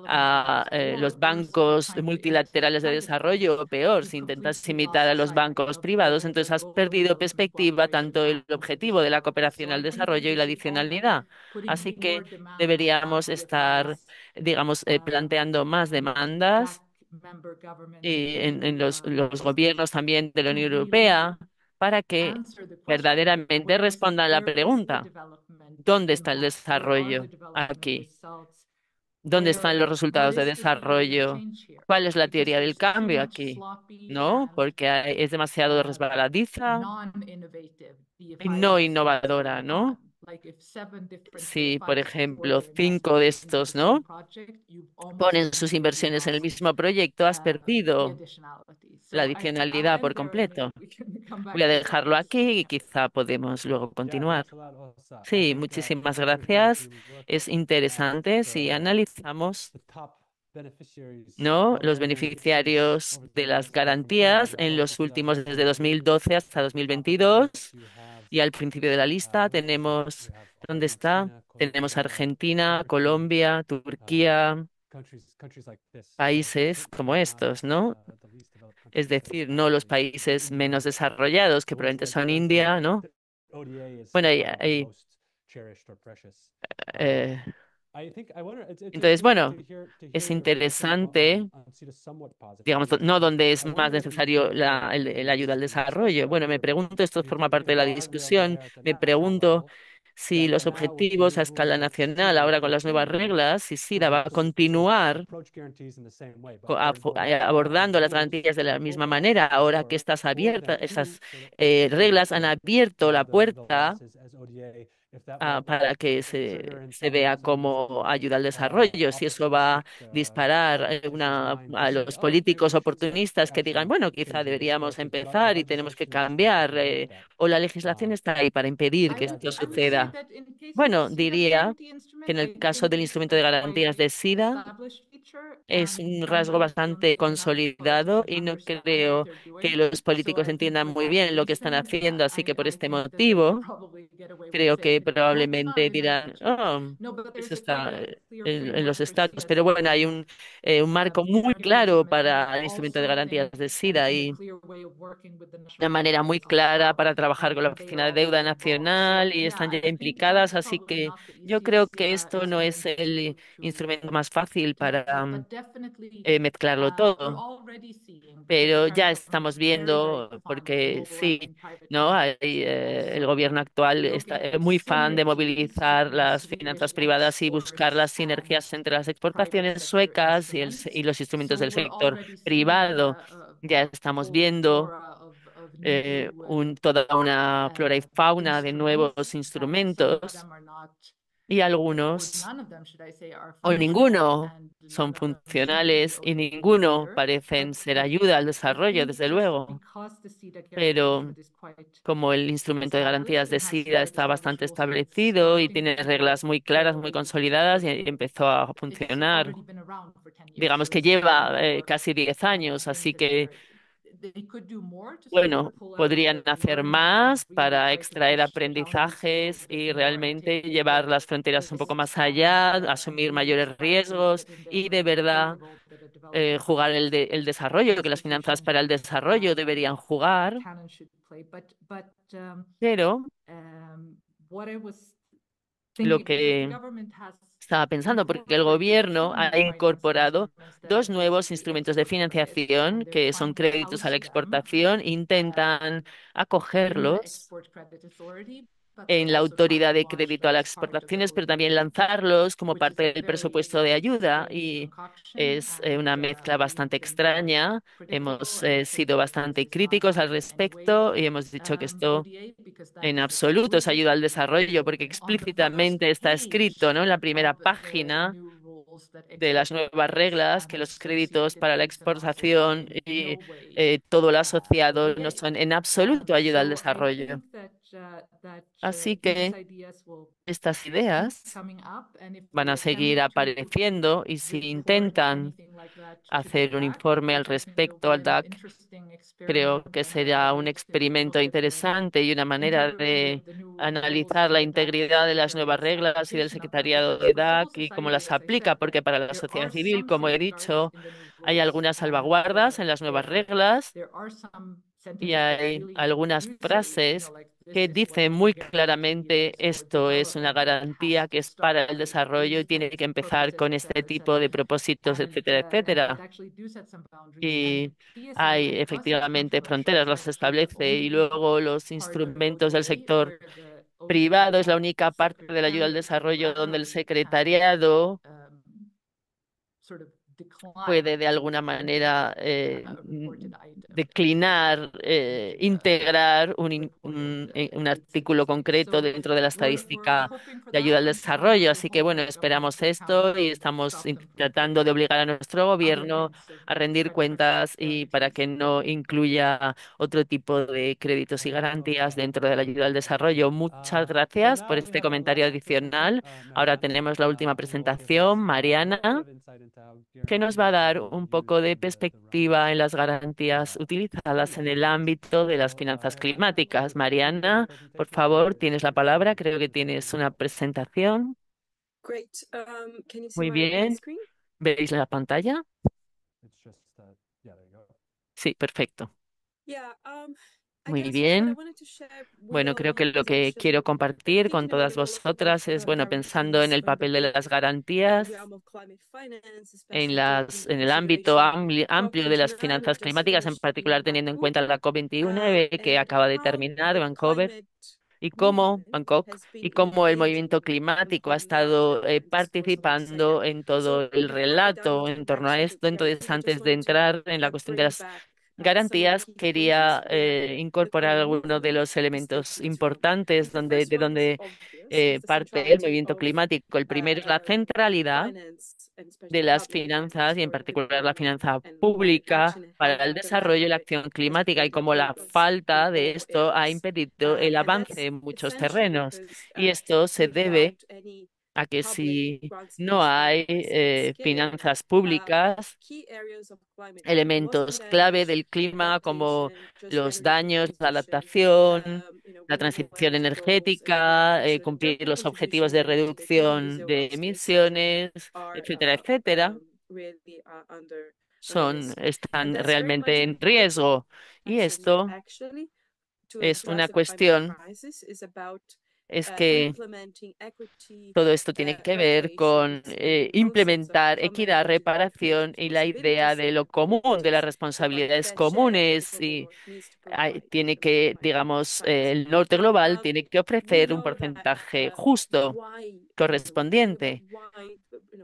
a los bancos multilaterales de desarrollo, o peor, si intentas imitar a los bancos privados, entonces has perdido perspectiva tanto el objetivo de la cooperación al desarrollo y la adicionalidad. Así que deberíamos estar, digamos, planteando más demandas en los gobiernos también de la Unión Europea para que verdaderamente respondan a la pregunta, ¿dónde está el desarrollo aquí? ¿Dónde están los resultados de desarrollo? ¿Cuál es la teoría del cambio aquí? ¿No? Porque es demasiado resbaladiza y no innovadora, ¿no? Si, por ejemplo, 5 de estos, ¿no? Ponen sus inversiones en el mismo proyecto, has perdido la adicionalidad por completo. Voy a dejarlo aquí y quizá podemos luego continuar. Sí, muchísimas gracias. Es interesante si analizamos, ¿no? Los beneficiarios de las garantías en los últimos, desde 2012 hasta 2022. Y al principio de la lista tenemos, ¿dónde está? Tenemos Argentina, Colombia, Turquía, países como estos, ¿no? Es decir, no los países menos desarrollados, que probablemente son India, ¿no? Bueno, eh, entonces, bueno, es interesante, digamos, no donde es más necesario la ayuda al desarrollo. Bueno, me pregunto, esto forma parte de la discusión, me pregunto si los objetivos a escala nacional, ahora con las nuevas reglas, si SIDA va a continuar abordando las garantías de la misma manera, ahora que estas abiertas, esas reglas han abierto la puerta para que se vea como ayuda al desarrollo. Si eso va a disparar a los políticos oportunistas que digan, bueno, quizá deberíamos empezar y tenemos que cambiar, o la legislación está ahí para impedir que esto suceda. Bueno, diría que en el caso del instrumento de garantías de SIDA, es un rasgo bastante consolidado y no creo que los políticos entiendan muy bien lo que están haciendo, así que por este motivo creo que probablemente dirán, oh, eso está en los estados. Pero bueno, hay un marco muy claro para el instrumento de garantías de SIDA y una manera muy clara para trabajar con la Oficina de Deuda Nacional y están ya implicadas, así que yo creo que esto no es el instrumento más fácil para mezclarlo todo. Pero ya estamos viendo, porque sí, ¿no? El gobierno actual está muy fan de movilizar las finanzas privadas y buscar las sinergias entre las exportaciones suecas y los instrumentos del sector privado. Ya estamos viendo toda una flora y fauna de nuevos instrumentos y algunos o ninguno son funcionales y ninguno parecen ser ayuda al desarrollo, desde luego. Pero como el instrumento de garantías de SIDA está bastante establecido y tiene reglas muy claras, muy consolidadas y empezó a funcionar, digamos que lleva casi 10 años, así que bueno, podrían hacer más para extraer aprendizajes y realmente llevar las fronteras un poco más allá, asumir mayores riesgos y de verdad jugar el desarrollo, que las finanzas para el desarrollo deberían jugar, pero lo que Estaba pensando porque el gobierno ha incorporado dos nuevos instrumentos de financiación que son créditos a la exportación. Intentan acogerlos en la autoridad de crédito a las exportaciones, pero también lanzarlos como parte del presupuesto de ayuda y es una mezcla bastante extraña. Hemos sido bastante críticos al respecto y hemos dicho que esto en absoluto es ayuda al desarrollo, porque explícitamente está escrito, ¿no? En la primera página de las nuevas reglas que los créditos para la exportación y todo lo asociado no son en absoluto ayuda al desarrollo. Así que estas ideas van a seguir apareciendo y si intentan hacer un informe al respecto al DAC, creo que será un experimento interesante y una manera de analizar la integridad de las nuevas reglas y del secretariado de DAC y cómo las aplica, porque para la sociedad civil, como he dicho, hay algunas salvaguardas en las nuevas reglas y hay algunas frases que dicen muy claramente esto es una garantía que es para el desarrollo y tiene que empezar con este tipo de propósitos, etcétera, etcétera. Y hay efectivamente fronteras, las establece, y luego los instrumentos del sector privado es la única parte de la ayuda al desarrollo donde el secretariado puede de alguna manera declinar, integrar un artículo concreto dentro de la estadística de ayuda al desarrollo. Así que bueno, esperamos esto y estamos tratando de obligar a nuestro gobierno a rendir cuentas y para que no incluya otro tipo de créditos y garantías dentro de la ayuda al desarrollo. Muchas gracias por este comentario adicional. Ahora tenemos la última presentación, Mariana, que nos va a dar un poco de perspectiva en las garantías utilizadas en el ámbito de las finanzas climáticas. Mariana, por favor, tienes la palabra. Creo que tienes una presentación. Muy bien. ¿Veis la pantalla? Sí, perfecto. Muy bien. Bueno, creo que lo que quiero compartir con todas vosotras es, bueno, pensando en el papel de las garantías en el ámbito amplio de las finanzas climáticas, en particular teniendo en cuenta la COP29 que acaba de terminar, Vancouver, Bangkok, y cómo el movimiento climático ha estado participando en todo el relato en torno a esto. Entonces, antes de entrar en la cuestión de las garantías, quería incorporar algunos de los elementos importantes de donde parte el movimiento climático. El primero es la centralidad de las finanzas y en particular la finanza pública para el desarrollo y la acción climática y cómo la falta de esto ha impedido el avance en muchos terrenos. Y esto se debe a que si no hay finanzas públicas, elementos clave del clima como los daños, la adaptación, la transición energética, cumplir los objetivos de reducción de emisiones, etcétera, etcétera, están realmente en riesgo. Y esto es una cuestión, es que todo esto tiene que ver con implementar equidad, reparación y la idea de lo común, de las responsabilidades comunes. Y tiene que, digamos, el norte global tiene que ofrecer un porcentaje justo, correspondiente.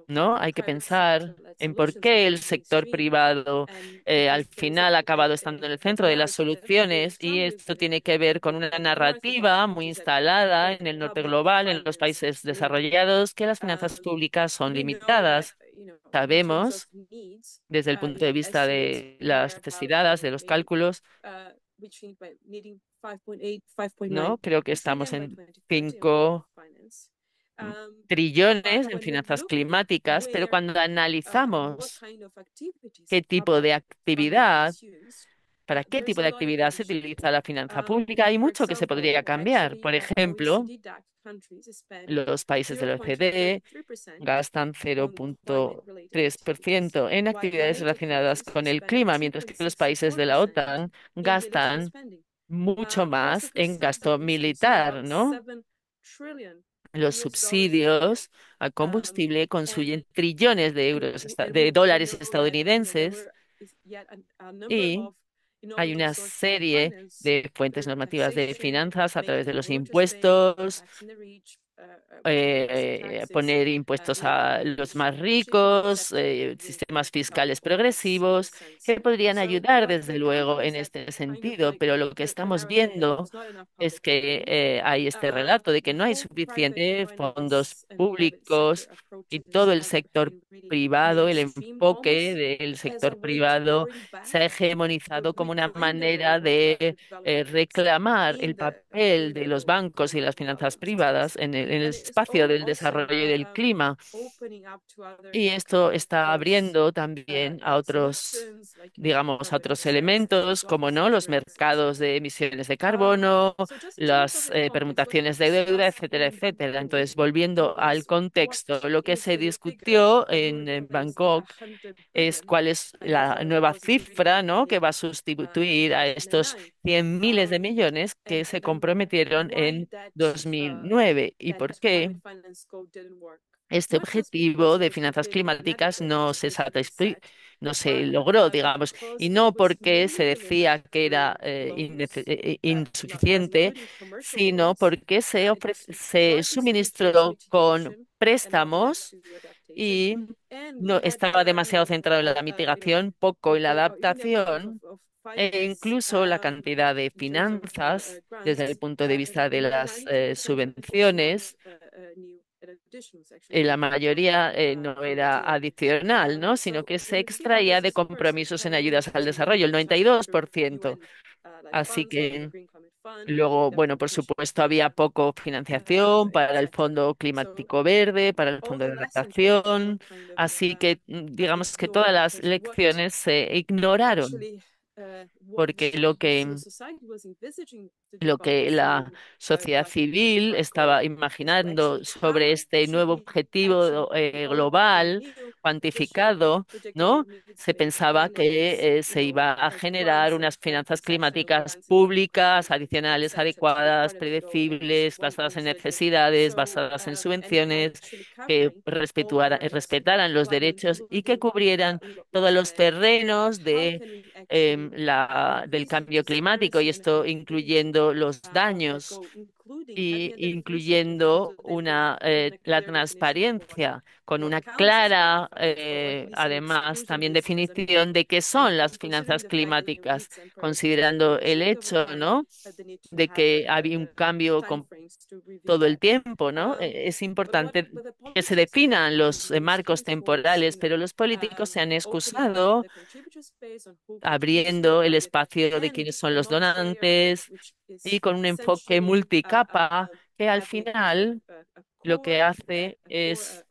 ¿No? Hay que pensar en por qué el sector privado al final ha acabado estando en el centro de las soluciones y esto tiene que ver con una narrativa muy instalada en el norte global, en los países desarrollados, que las finanzas públicas son limitadas. Sabemos, desde el punto de vista de las necesidades, de los cálculos, ¿no? Creo que estamos en 5 trillones en finanzas climáticas, pero cuando analizamos qué tipo de actividad, para qué tipo de actividad se utiliza la finanza pública, hay mucho que se podría cambiar. Por ejemplo, los países de la OCDE gastan 0,3% en actividades relacionadas con el clima, mientras que los países de la OTAN gastan mucho más en gasto militar, ¿no? Los subsidios al combustible consumen trillones de euros, de dólares estadounidenses y hay una serie de fuentes normativas de finanzas a través de los impuestos, poner impuestos a los más ricos, sistemas fiscales progresivos, que podrían ayudar desde luego en este sentido, pero lo que estamos viendo es que hay este relato de que no hay suficientes fondos públicos y todo el sector privado, el enfoque del sector privado se ha hegemonizado como una manera de reclamar el papel de los bancos y las finanzas privadas en el espacio del desarrollo y del clima. Y esto está abriendo también a otros, digamos, a otros elementos, como no, los mercados de emisiones de carbono, las permutaciones de deuda, etcétera, etcétera. Entonces, volviendo al contexto, lo que se discutió en Bangkok es cuál es la nueva cifra, ¿no?, que va a sustituir a estos 100 miles de millones que se comprometieron en 2009. ¿Y por qué este objetivo de finanzas climáticas no se logró, digamos? Y no porque se decía que era insuficiente, sino porque se suministró con préstamos y no estaba demasiado centrado en la mitigación, poco en la adaptación, e incluso la cantidad de finanzas desde el punto de vista de las subvenciones. La mayoría no era adicional, ¿no?, sino que se extraía de compromisos en ayudas al desarrollo, el 92%. Así que luego, bueno, por supuesto, había poco financiación para el Fondo Climático Verde, para el Fondo de Adaptación, así que digamos que todas las lecciones se ignoraron, porque lo que la sociedad civil estaba imaginando sobre este nuevo objetivo global cuantificado, ¿no? Se pensaba que se iba a generar unas finanzas climáticas públicas, adicionales, adecuadas, predecibles, basadas en necesidades, basadas en subvenciones, que respetaran los derechos y que cubrieran todos los terrenos del cambio climático, y esto incluyendo los daños y incluyendo la transparencia, con una clara, además, también definición de qué son las finanzas climáticas, considerando el hecho, ¿no?, de que había un cambio todo el tiempo, ¿no? Es importante que se definan los marcos temporales, pero los políticos se han excusado abriendo el espacio de quiénes son los donantes y con un enfoque multicapa que al final lo que hace es,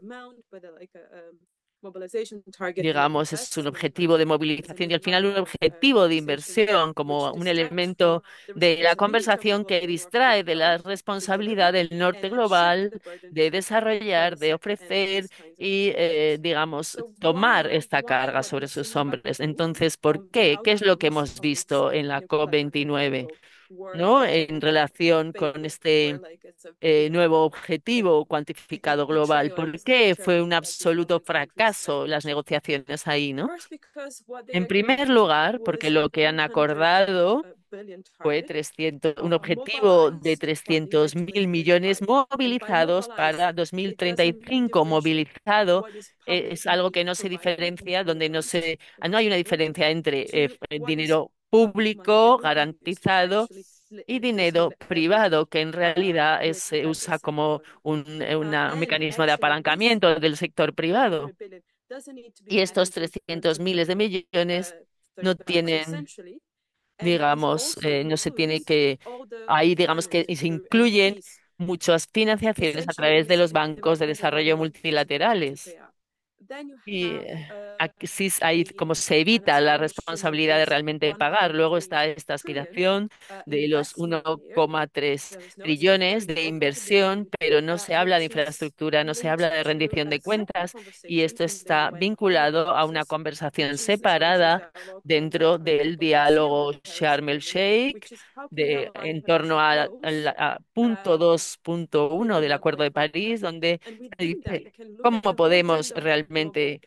digamos, es un objetivo de movilización y al final un objetivo de inversión como un elemento de la conversación que distrae de la responsabilidad del norte global de desarrollar, de ofrecer y, digamos, tomar esta carga sobre sus hombres. Entonces, ¿por qué? ¿Qué es lo que hemos visto en la COP29? ¿No? En relación con este nuevo objetivo cuantificado global. ¿Por qué fue un absoluto fracaso las negociaciones ahí, ¿no? En primer lugar, porque lo que han acordado fue un objetivo de 300.000 millones movilizados para 2035. Movilizado es algo que no se diferencia, donde no hay una diferencia entre dinero público garantizado y dinero privado, que en realidad se usa como un mecanismo de apalancamiento del sector privado. Y estos 300.000 millones no tienen, digamos, no se tiene que, ahí digamos que se incluyen muchas financiaciones a través de los bancos de desarrollo multilaterales. Y aquí sí ahí como se evita la responsabilidad de realmente pagar. Luego está esta aspiración de los 1,3 trillones de inversión, pero no se habla de infraestructura, no se habla de rendición de cuentas y esto está vinculado a una conversación separada dentro del diálogo Sharm el Sheikh. En torno a punto 2.1 del Acuerdo de París, donde se dice cómo podemos realmente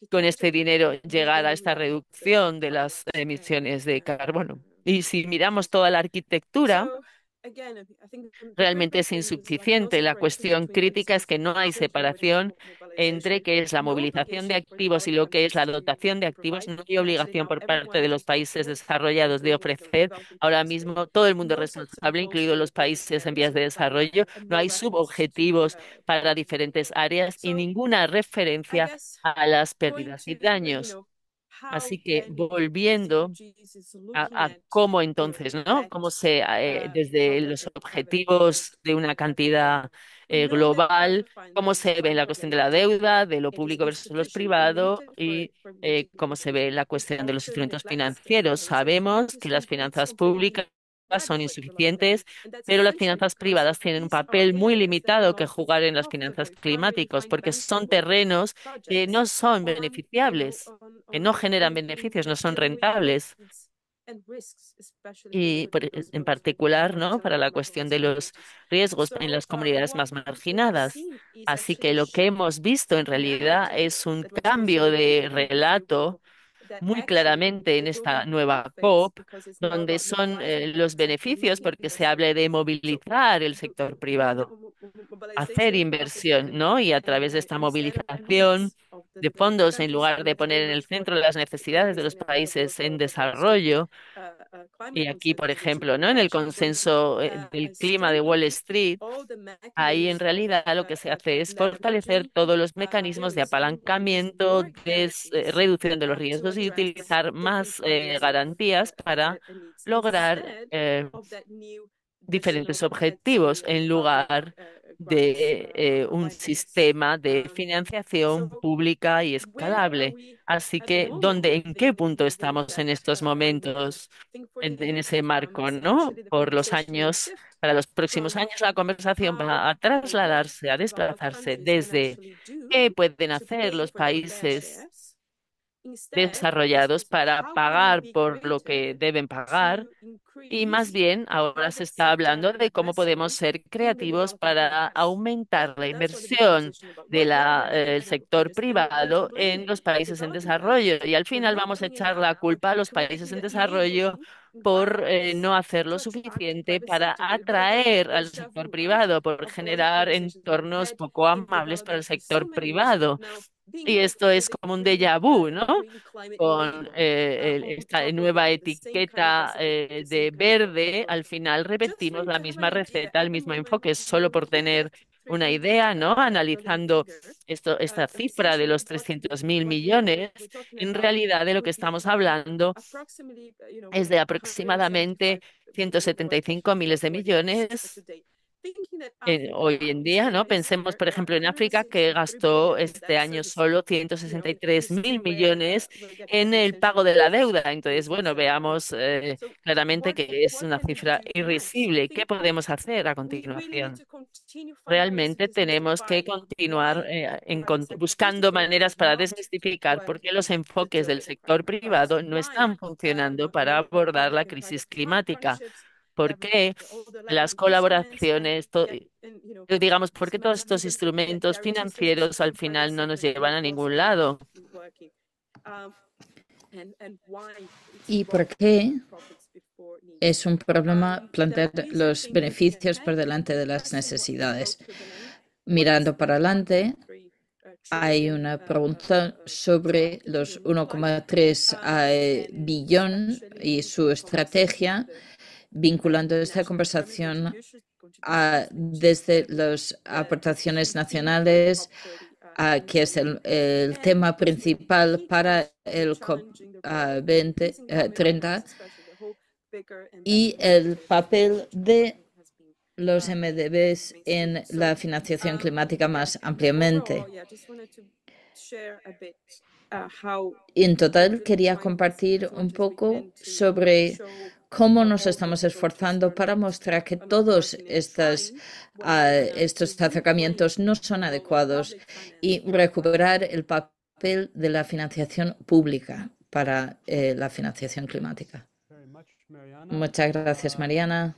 con este dinero llegar a esta reducción de las emisiones de carbono. Y si miramos toda la arquitectura, realmente es insuficiente. La cuestión crítica es que no hay separación entre qué es la movilización de activos y lo que es la dotación de activos. No hay obligación por parte de los países desarrollados de ofrecer. Ahora mismo todo el mundo es responsable, incluidos los países en vías de desarrollo. No hay subobjetivos para diferentes áreas y ninguna referencia a las pérdidas y daños. Así que volviendo a cómo entonces, ¿no? Cómo desde los objetivos de una cantidad global, cómo se ve la cuestión de la deuda, de lo público versus lo privado y cómo se ve la cuestión de los instrumentos financieros. Sabemos que las finanzas públicas son insuficientes, pero las finanzas privadas tienen un papel muy limitado que jugar en las finanzas climáticas, porque son terrenos que no son beneficiables, que no generan beneficios, no son rentables y en particular, ¿no? Para la cuestión de los riesgos en las comunidades más marginadas. Así que lo que hemos visto en realidad es un cambio de relato muy claramente en esta nueva COP, donde son los beneficios, porque se habla de movilizar el sector privado, hacer inversión, ¿no? Y a través de esta movilización de fondos, en lugar de poner en el centro las necesidades de los países en desarrollo, y aquí, por ejemplo, ¿no? En el consenso del clima de Wall Street, ahí en realidad lo que se hace es fortalecer todos los mecanismos de apalancamiento, de reducción de los riesgos y utilizar más garantías para lograr diferentes objetivos en lugar de un sistema de financiación pública y escalable. Así que, ¿en qué punto estamos en estos momentos en ese marco, ¿no? Por los años, para los próximos años, la conversación va a trasladarse, a desplazarse desde qué pueden hacer los países desarrollados para pagar por lo que deben pagar y más bien ahora se está hablando de cómo podemos ser creativos para aumentar la inversión del sector privado en los países en desarrollo. Y al final vamos a echar la culpa a los países en desarrollo por no hacer lo suficiente para atraer al sector privado, por generar entornos poco amables para el sector privado. Y esto es como un déjà vu, ¿no? Con esta nueva etiqueta de verde, al final repetimos la misma receta, el mismo enfoque, solo por tener una idea, ¿no? Analizando esta cifra de los 300.000 millones, en realidad de lo que estamos hablando es de aproximadamente 175 miles de millones hoy en día, ¿no? Pensemos, por ejemplo, en África, que gastó este año solo 163.000 millones en el pago de la deuda. Entonces, bueno, veamos claramente que es una cifra irrisible. ¿Qué podemos hacer a continuación? Realmente tenemos que continuar buscando maneras para desmistificar por qué los enfoques del sector privado no están funcionando para abordar la crisis climática. ¿Por qué las colaboraciones, digamos, por qué todos estos instrumentos financieros al final no nos llevan a ningún lado? ¿Y por qué es un problema plantear los beneficios por delante de las necesidades? Mirando para adelante, hay una pregunta sobre los 1,3 billón y su estrategia, vinculando esta conversación desde las aportaciones nacionales, que es el tema principal para el COP30, y el papel de los MDBs en la financiación climática más ampliamente. En total, quería compartir un poco sobre cómo nos estamos esforzando para mostrar que todos estos acercamientos no son adecuados y recuperar el papel de la financiación pública para la financiación climática. Muchas gracias, Mariana.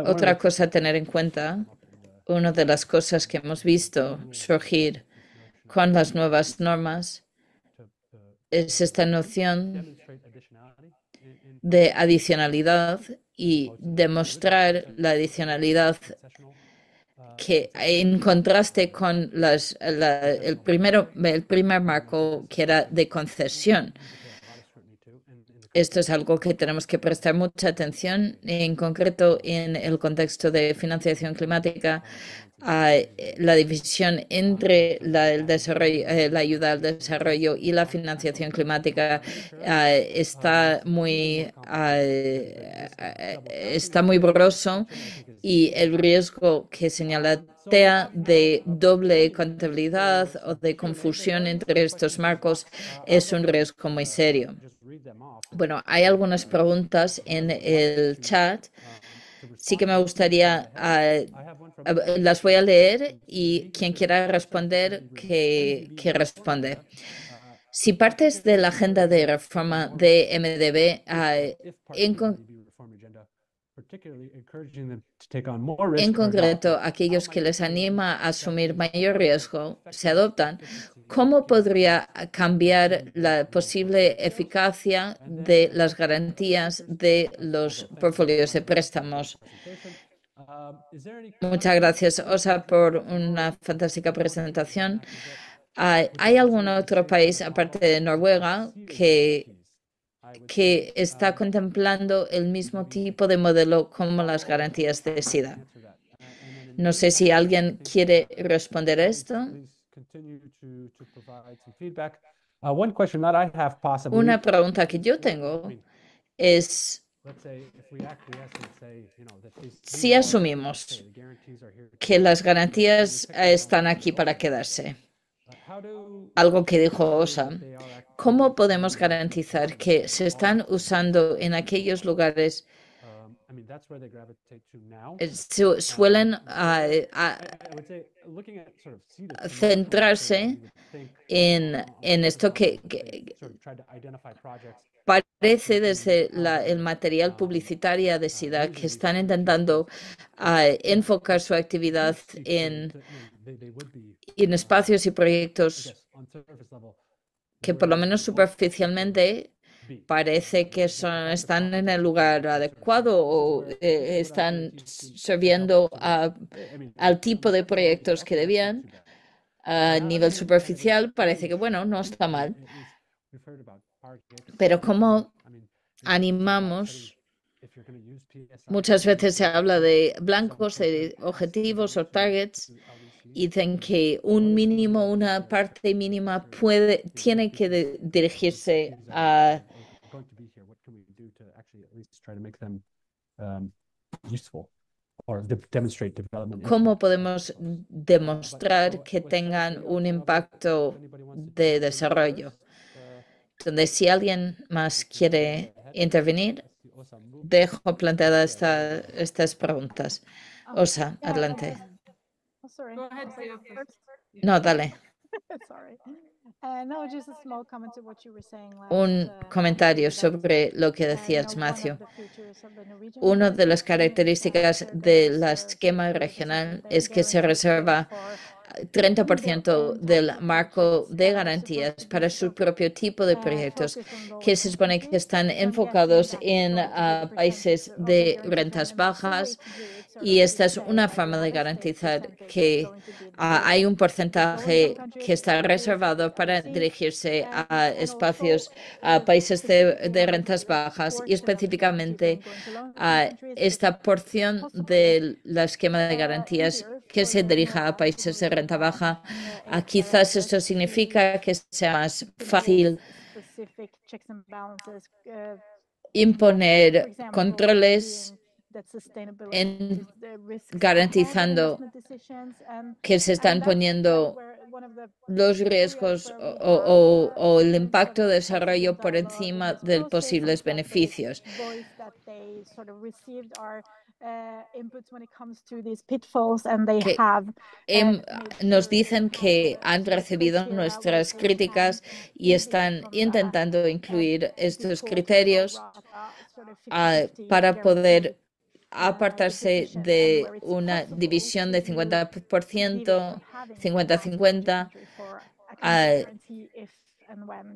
Otra cosa a tener en cuenta, una de las cosas que hemos visto surgir con las nuevas normas es esta noción de adicionalidad y demostrar la adicionalidad que en contraste con el primer marco que era de concesión. Esto es algo que tenemos que prestar mucha atención, en concreto en el contexto de financiación climática. La división entre el desarrollo, la ayuda al desarrollo y la financiación climática está muy borroso, y el riesgo que señala TEA de doble contabilidad o de confusión entre estos marcos es un riesgo muy serio. Bueno, hay algunas preguntas en el chat. Sí que me gustaría, las voy a leer y quien quiera responder, que responde. Si partes de la agenda de reforma de MDB, en concreto, aquellos que les anima a asumir mayor riesgo se adoptan, ¿cómo podría cambiar la posible eficacia de las garantías de los portfolios de préstamos? Muchas gracias, Osa, por una fantástica presentación. ¿Hay algún otro país, aparte de Noruega, que está contemplando el mismo tipo de modelo como las garantías de SIDA? No sé si alguien quiere responder a esto. Una pregunta que yo tengo es, si asumimos que las garantías están aquí para quedarse, algo que dijo Osa, ¿cómo podemos garantizar que se están usando en aquellos lugares suelen centrarse en esto que parece desde el material publicitario de SIDA que están intentando enfocar su actividad en espacios y proyectos que por lo menos superficialmente parece que están en el lugar adecuado o están sirviendo al tipo de proyectos que debían. A nivel superficial parece que, bueno, no está mal. Pero ¿cómo animamos? Muchas veces se habla de blancos, de objetivos o targets, y dicen que una parte mínima tiene que dirigirse a cómo podemos demostrar que tengan un impacto de desarrollo. Entonces, si alguien más quiere intervenir, dejo planteadas estas preguntas. Osa, adelante. No, dale. Un comentario sobre lo que decías, Matthew. Una de las características del esquema regional es que se reserva 30% del marco de garantías para su propio tipo de proyectos, que se supone que están enfocados en países de rentas bajas, y esta es una forma de garantizar que hay un porcentaje que está reservado para dirigirse a espacios, a países de rentas bajas, y específicamente a esta porción del esquema de garantías que se dirija a países de renta baja. Quizás esto significa que sea más fácil imponer controles en garantizando que se están poniendo los riesgos o el impacto de desarrollo por encima de posibles beneficios. Nos dicen que han recibido nuestras críticas y están intentando incluir estos criterios para poder apartarse de una división de 50%, 50-50,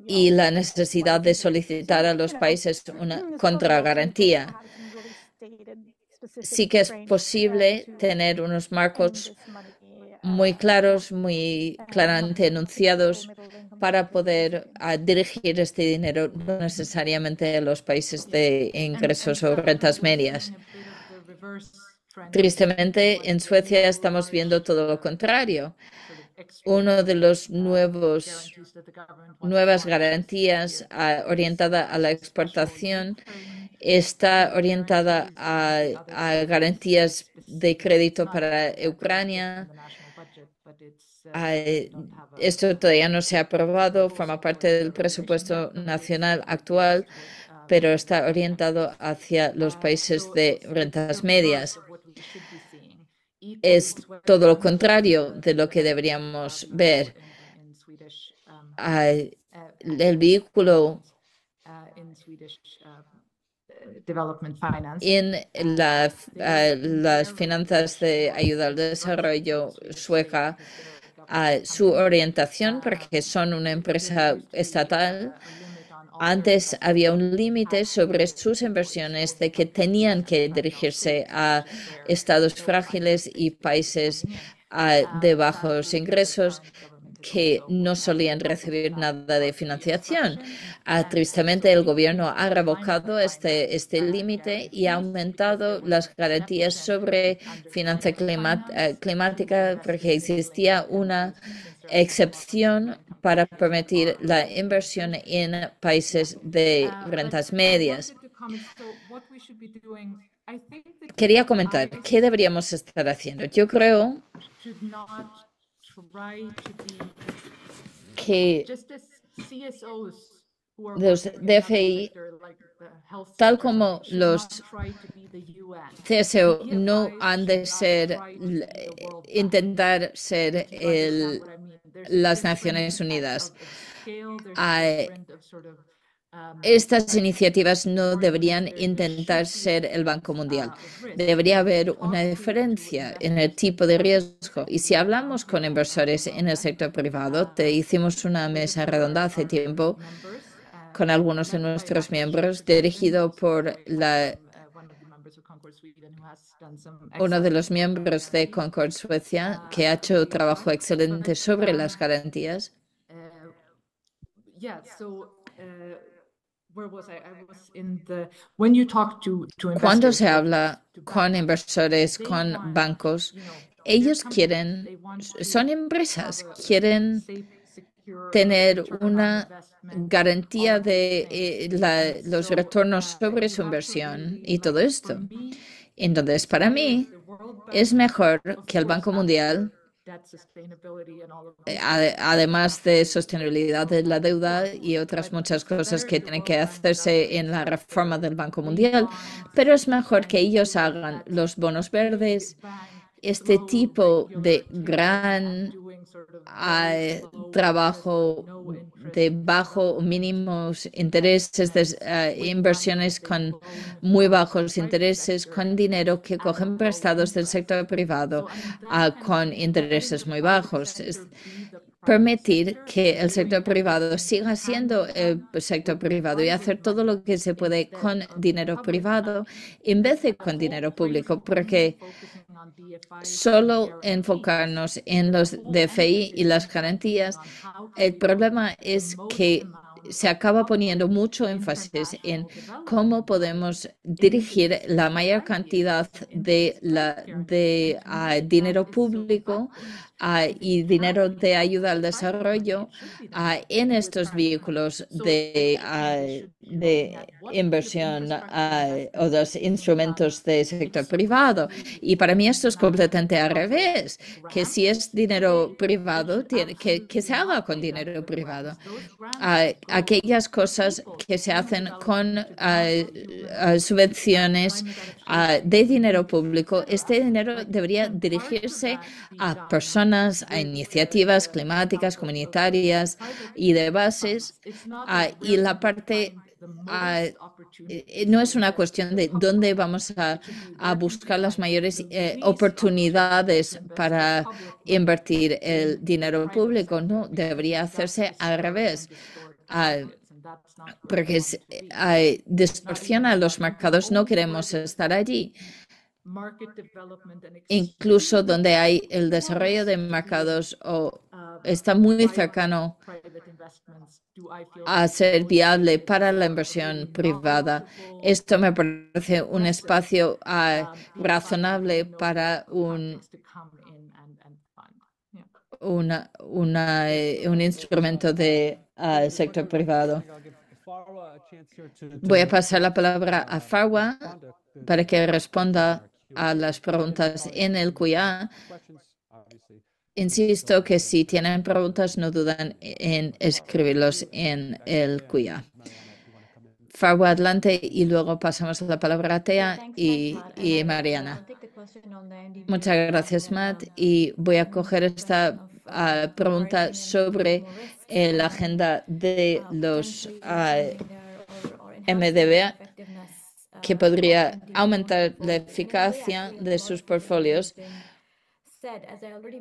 y la necesidad de solicitar a los países una contragarantía. Sí que es posible tener unos marcos muy claros, muy claramente enunciados para poder dirigir este dinero no necesariamente a los países de ingresos o rentas medias. Tristemente, en Suecia estamos viendo todo lo contrario. Uno de los nuevas garantías orientada a la exportación está orientada a garantías de crédito para Ucrania. Esto todavía no se ha aprobado, forma parte del presupuesto nacional actual, pero está orientado hacia los países de rentas medias. Es todo lo contrario de lo que deberíamos ver. El vehículo en las finanzas de ayuda al desarrollo sueca, su orientación, porque son una empresa estatal. Antes había un límite sobre sus inversiones de que tenían que dirigirse a estados frágiles y países de bajos ingresos que no solían recibir nada de financiación. Tristemente, el gobierno ha revocado este límite y ha aumentado las garantías sobre finanza climática porque existía una excepción para permitir la inversión en países de rentas medias. Quería comentar, ¿qué deberíamos estar haciendo? Yo creo que los DFI, tal como los CSO, no han de intentar ser las Naciones Unidas. Estas iniciativas no deberían intentar ser el Banco Mundial. Debería haber una diferencia en el tipo de riesgo. Y si hablamos con inversores en el sector privado, hicimos una mesa redonda hace tiempo con algunos de nuestros miembros, dirigido por uno de los miembros de Concord Suecia, que ha hecho un trabajo excelente sobre las garantías. Cuando se habla con inversores, con bancos, ellos son empresas, quieren tener una garantía de los retornos sobre su inversión y todo esto. Entonces, para mí, es mejor que el Banco Mundial, además de sostenibilidad de la deuda y otras muchas cosas que tienen que hacerse en la reforma del Banco Mundial, pero es mejor que ellos hagan los bonos verdes, este tipo de gran trabajo de bajo mínimos intereses, inversiones con muy bajos intereses, con dinero que cogen prestados del sector privado con intereses muy bajos. Permitir que el sector privado siga siendo el sector privado y hacer todo lo que se puede con dinero privado en vez de con dinero público, porque solo enfocarnos en los DFI y las garantías, el problema es que se acaba poniendo mucho énfasis en cómo podemos dirigir la mayor cantidad de dinero público y dinero de ayuda al desarrollo en estos vehículos de inversión o los instrumentos del sector privado. Y para mí esto es completamente al revés, que si es dinero privado, que se haga con dinero privado. Aquellas cosas que se hacen con subvenciones de dinero público, este dinero debería dirigirse a personas, a iniciativas climáticas, comunitarias y de bases, y la parte no es una cuestión de dónde vamos a buscar las mayores oportunidades para invertir el dinero público, no, debería hacerse al revés. Porque distorsiona los mercados, no queremos estar allí. Incluso donde hay el desarrollo de mercados o está muy cercano a ser viable para la inversión privada. Esto me parece un espacio razonable para un instrumento de sector privado. Voy a pasar la palabra a Farwa para que responda a las preguntas en el QA. Insisto que si tienen preguntas, no duden en escribirlos en el QA. Farwa, adelante, y luego pasamos la palabra a Tea y Mariana. Muchas gracias, Matt, y voy a coger esta pregunta sobre la agenda de los MDB, que podría aumentar la eficacia de sus portfolios.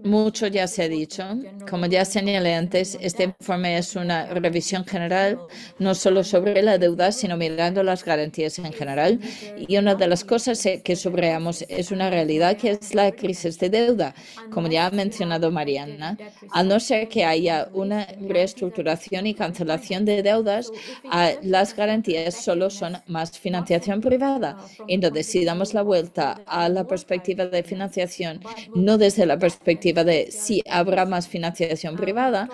Mucho ya se ha dicho. Como ya señalé antes, este informe es una revisión general, no solo sobre la deuda, sino mirando las garantías en general. Y una de las cosas que subrayamos es una realidad, que es la crisis de deuda, como ya ha mencionado Mariana. Al no ser que haya una reestructuración y cancelación de deudas, las garantías solo son más financiación privada. Entonces, si damos la vuelta a la perspectiva de financiación, no desde la perspectiva de si habrá más financiación privada,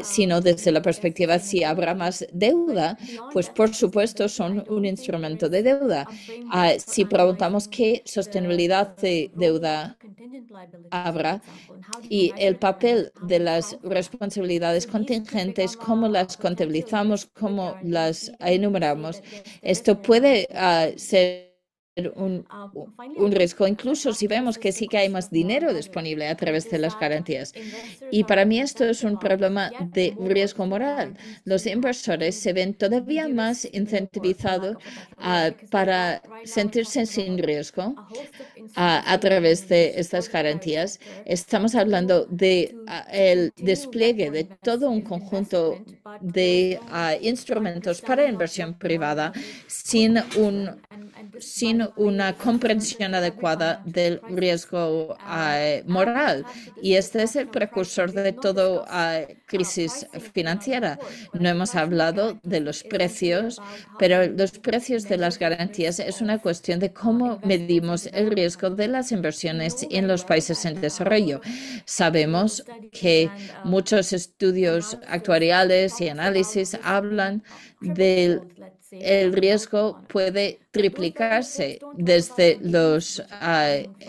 sino desde la perspectiva si habrá más deuda, pues por supuesto son un instrumento de deuda. Si preguntamos qué sostenibilidad de deuda habrá y el papel de las responsabilidades contingentes, cómo las contabilizamos, cómo las enumeramos, esto puede ser un riesgo, incluso si vemos que sí que hay más dinero disponible a través de las garantías. Y para mí esto es un problema de riesgo moral. Los inversores se ven todavía más incentivizados para sentirse sin riesgo a través de estas garantías. Estamos hablando de el despliegue de todo un conjunto de instrumentos para inversión privada sin una comprensión adecuada del riesgo moral. Y este es el precursor de toda crisis financiera. No hemos hablado de los precios, pero los precios de las garantías es una cuestión de cómo medimos el riesgo de las inversiones en los países en desarrollo. Sabemos que muchos estudios actuariales y análisis hablan del el riesgo puede triplicarse desde las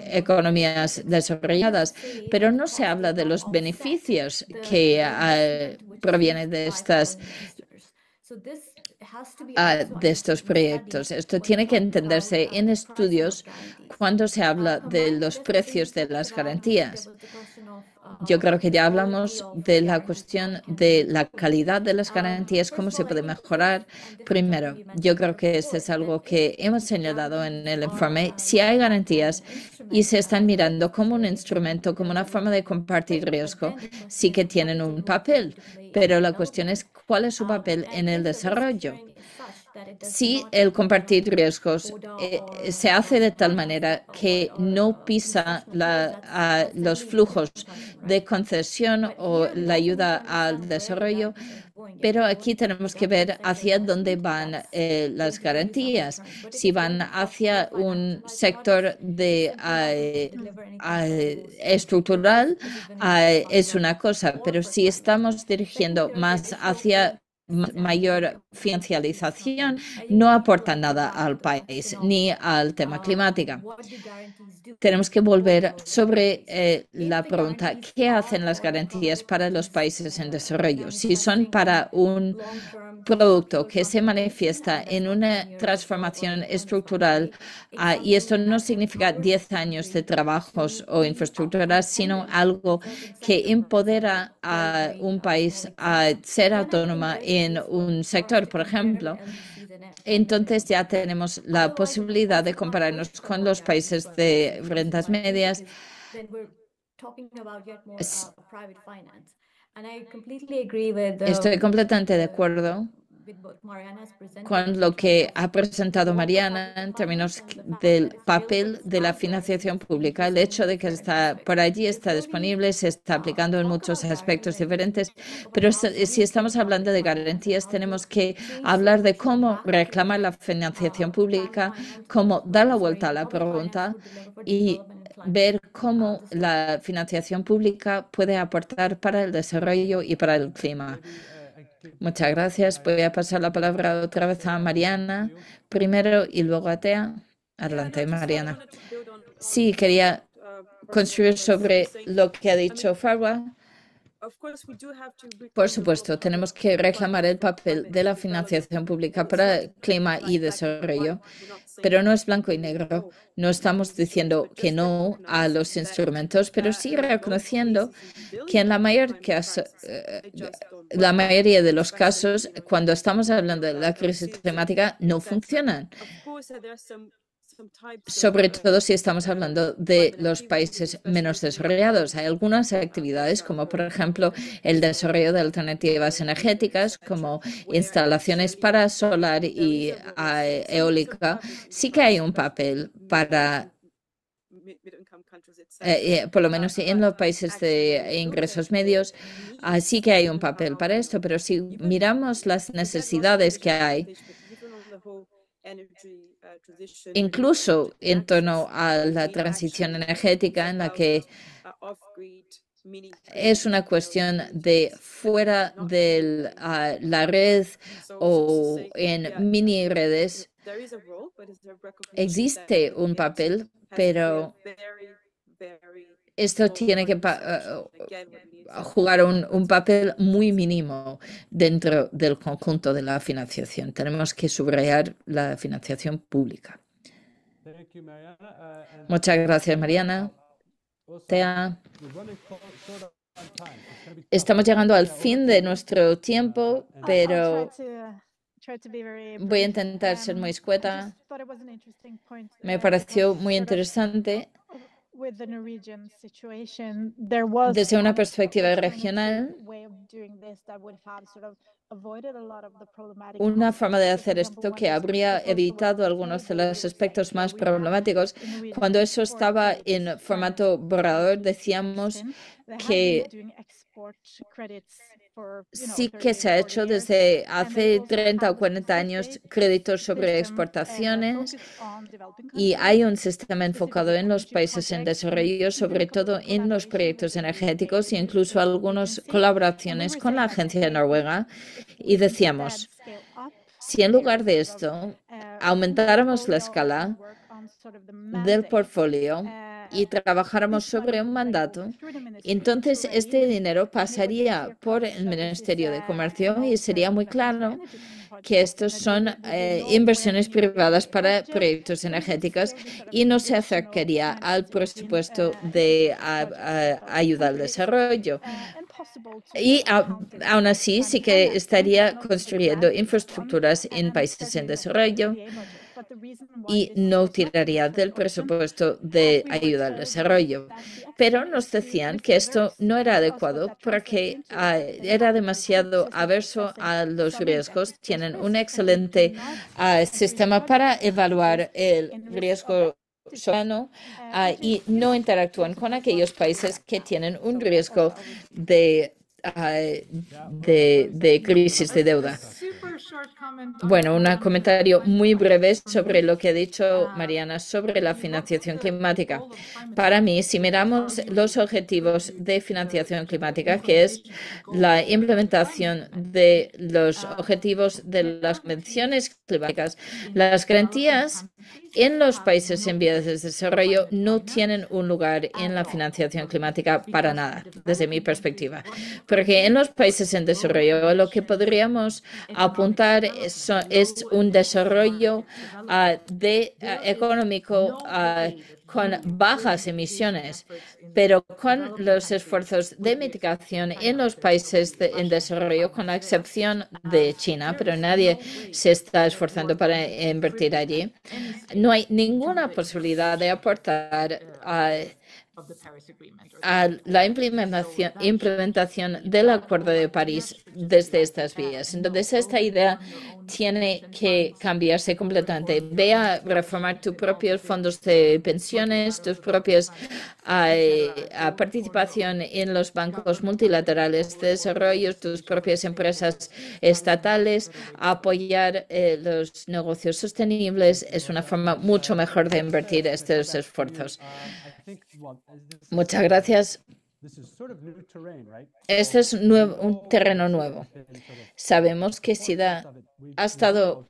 economías desarrolladas, pero no se habla de los beneficios que provienen de estos proyectos. Esto tiene que entenderse en estudios cuando se habla de los precios de las garantías. Yo creo que ya hablamos de la cuestión de la calidad de las garantías, cómo se puede mejorar. Primero, yo creo que esto es algo que hemos señalado en el informe. Si hay garantías y se están mirando como un instrumento, como una forma de compartir riesgo, sí que tienen un papel. Pero la cuestión es cuál es su papel en el desarrollo. Sí, el compartir riesgos se hace de tal manera que no pisa los flujos de concesión o la ayuda al desarrollo, pero aquí tenemos que ver hacia dónde van las garantías. Si van hacia un sector estructural, es una cosa, pero si estamos dirigiendo más hacia mayor financialización, no aporta nada al país ni al tema climático. Tenemos que volver sobre la pregunta, ¿qué hacen las garantías para los países en desarrollo? Si son para un producto que se manifiesta en una transformación estructural, y esto no significa 10 años de trabajos o infraestructuras, sino algo que empodera a un país a ser autónoma en un sector, por ejemplo, entonces ya tenemos la posibilidad de compararnos con los países de rentas medias. Estoy completamente de acuerdo con lo que ha presentado Mariana en términos del papel de la financiación pública. El hecho de que está por allí, está disponible, se está aplicando en muchos aspectos diferentes, pero si estamos hablando de garantías, tenemos que hablar de cómo reclamar la financiación pública, cómo dar la vuelta a la pregunta y ver cómo la financiación pública puede aportar para el desarrollo y para el clima. Muchas gracias. Voy a pasar la palabra otra vez a Mariana primero y luego a Tea. Adelante, Mariana. Sí, quería construir sobre lo que ha dicho Farwa. Por supuesto, tenemos que reclamar el papel de la financiación pública para clima y desarrollo, pero no es blanco y negro. No estamos diciendo que no a los instrumentos, pero sí reconociendo que en la mayoría de los casos, cuando estamos hablando de la crisis climática, no funcionan. Sobre todo si estamos hablando de los países menos desarrollados. Hay algunas actividades, como por ejemplo el desarrollo de alternativas energéticas, como instalaciones para solar y eólica. Sí que hay un papel para, por lo menos en los países de ingresos medios, sí que hay un papel para esto, pero si miramos las necesidades que hay, incluso en torno a la transición energética, en la que es una cuestión de fuera de la red o en mini redes, existe un papel, pero esto tiene que jugar un papel muy mínimo dentro del conjunto de la financiación. Tenemos que subrayar la financiación pública. Muchas gracias, Mariana. Tea. Estamos llegando al fin de nuestro tiempo, pero voy a intentar ser muy escueta. Me pareció muy interesante desde una perspectiva regional. Una forma de hacer esto que habría evitado algunos de los aspectos más problemáticos. Cuando eso estaba en formato borrador, decíamos que sí que se ha hecho desde hace 30 o 40 años créditos sobre exportaciones y hay un sistema enfocado en los países en desarrollo, sobre todo en los proyectos energéticos e incluso algunas colaboraciones con la agencia noruega. Y decíamos, si en lugar de esto aumentáramos la escala del portfolio y trabajáramos sobre un mandato, entonces este dinero pasaría por el Ministerio de Comercio y sería muy claro que estos son inversiones privadas para proyectos energéticos y no se acercaría al presupuesto de ayuda al desarrollo. Y aún así sí que estaría construyendo infraestructuras en países en desarrollo. y no tiraría del presupuesto de ayuda al desarrollo. Pero nos decían que esto no era adecuado porque era demasiado averso a los riesgos. Tienen un excelente sistema para evaluar el riesgo soberano y no interactúan con aquellos países que tienen un riesgo de crisis de deuda. Bueno, un comentario muy breve sobre lo que ha dicho Mariana sobre la financiación climática. Para mí, si miramos los objetivos de financiación climática, que es la implementación de los objetivos de las convenciones climáticas, las garantías en los países en vías de desarrollo no tienen un lugar en la financiación climática para nada, desde mi perspectiva. Porque en los países en desarrollo lo que podríamos apuntar es un desarrollo económico con bajas emisiones, pero con los esfuerzos de mitigación en los países en desarrollo, con la excepción de China, pero nadie se está esforzando para invertir allí. No hay ninguna posibilidad de aportar a la implementación del Acuerdo de París desde estas vías. Entonces, esta idea tiene que cambiarse completamente. Ve a reformar tus propios fondos de pensiones, tus propias participación en los bancos multilaterales de desarrollo, tus propias empresas estatales, apoyar los negocios sostenibles. Es una forma mucho mejor de invertir estos esfuerzos. Muchas gracias. Este es un terreno nuevo. Sabemos que SIDA ha estado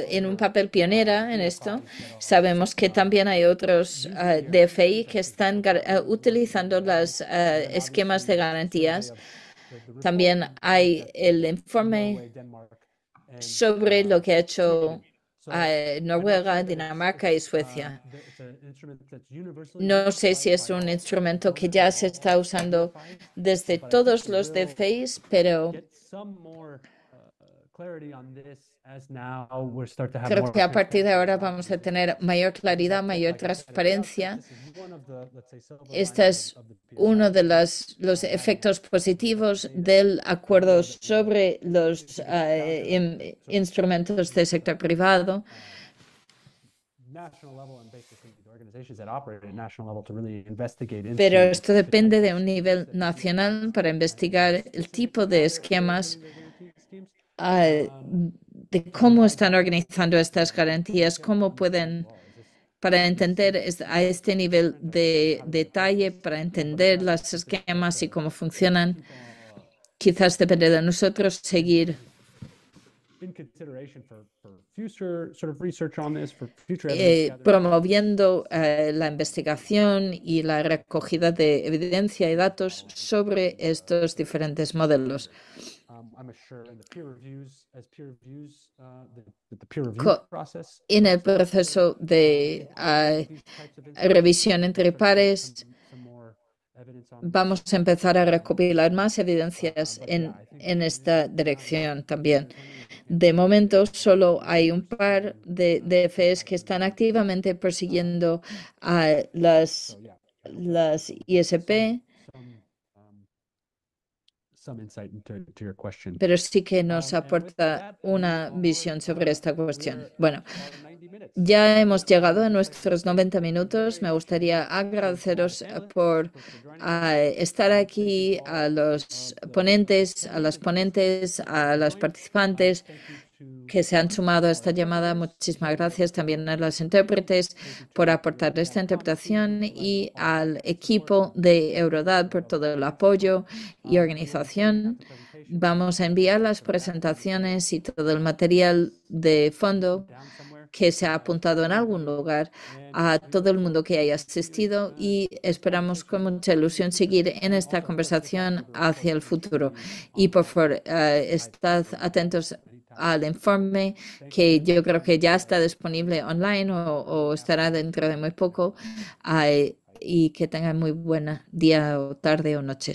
en un papel pionera en esto. Sabemos que también hay otros DFI que están utilizando los esquemas de garantías. También hay el informe sobre lo que ha hecho Noruega, Dinamarca y Suecia. No sé si es un instrumento que ya se está usando desde todos los DFIs, pero creo que a partir de ahora vamos a tener mayor claridad, mayor transparencia. Este es uno de los efectos positivos del acuerdo sobre los instrumentos del sector privado. Pero esto depende de un nivel nacional para investigar el tipo de esquemas de cómo están organizando estas garantías, cómo pueden, para entender a este nivel de detalle, para entender los esquemas y cómo funcionan. Quizás depende de nosotros seguir promoviendo la investigación y la recogida de evidencia y datos sobre estos diferentes modelos. En el proceso de revisión entre pares, vamos a empezar a recopilar más evidencias en esta dirección también. De momento, solo hay un par de DFEs que están activamente persiguiendo a las ISP, pero sí que nos aporta una visión sobre esta cuestión. Bueno, ya hemos llegado a nuestros 90 minutos. Me gustaría agradeceros por estar aquí, a los ponentes, a las ponentes, a los participantes que se han sumado a esta llamada. Muchísimas gracias también a los intérpretes por aportar esta interpretación y al equipo de Eurodad por todo el apoyo y organización. Vamos a enviar las presentaciones y todo el material de fondo que se ha apuntado en algún lugar a todo el mundo que haya asistido y esperamos con mucha ilusión seguir en esta conversación hacia el futuro. Y por favor, estad atentos al informe que yo creo que ya está disponible online o estará dentro de muy poco y que tengan muy buen día o tarde o noche.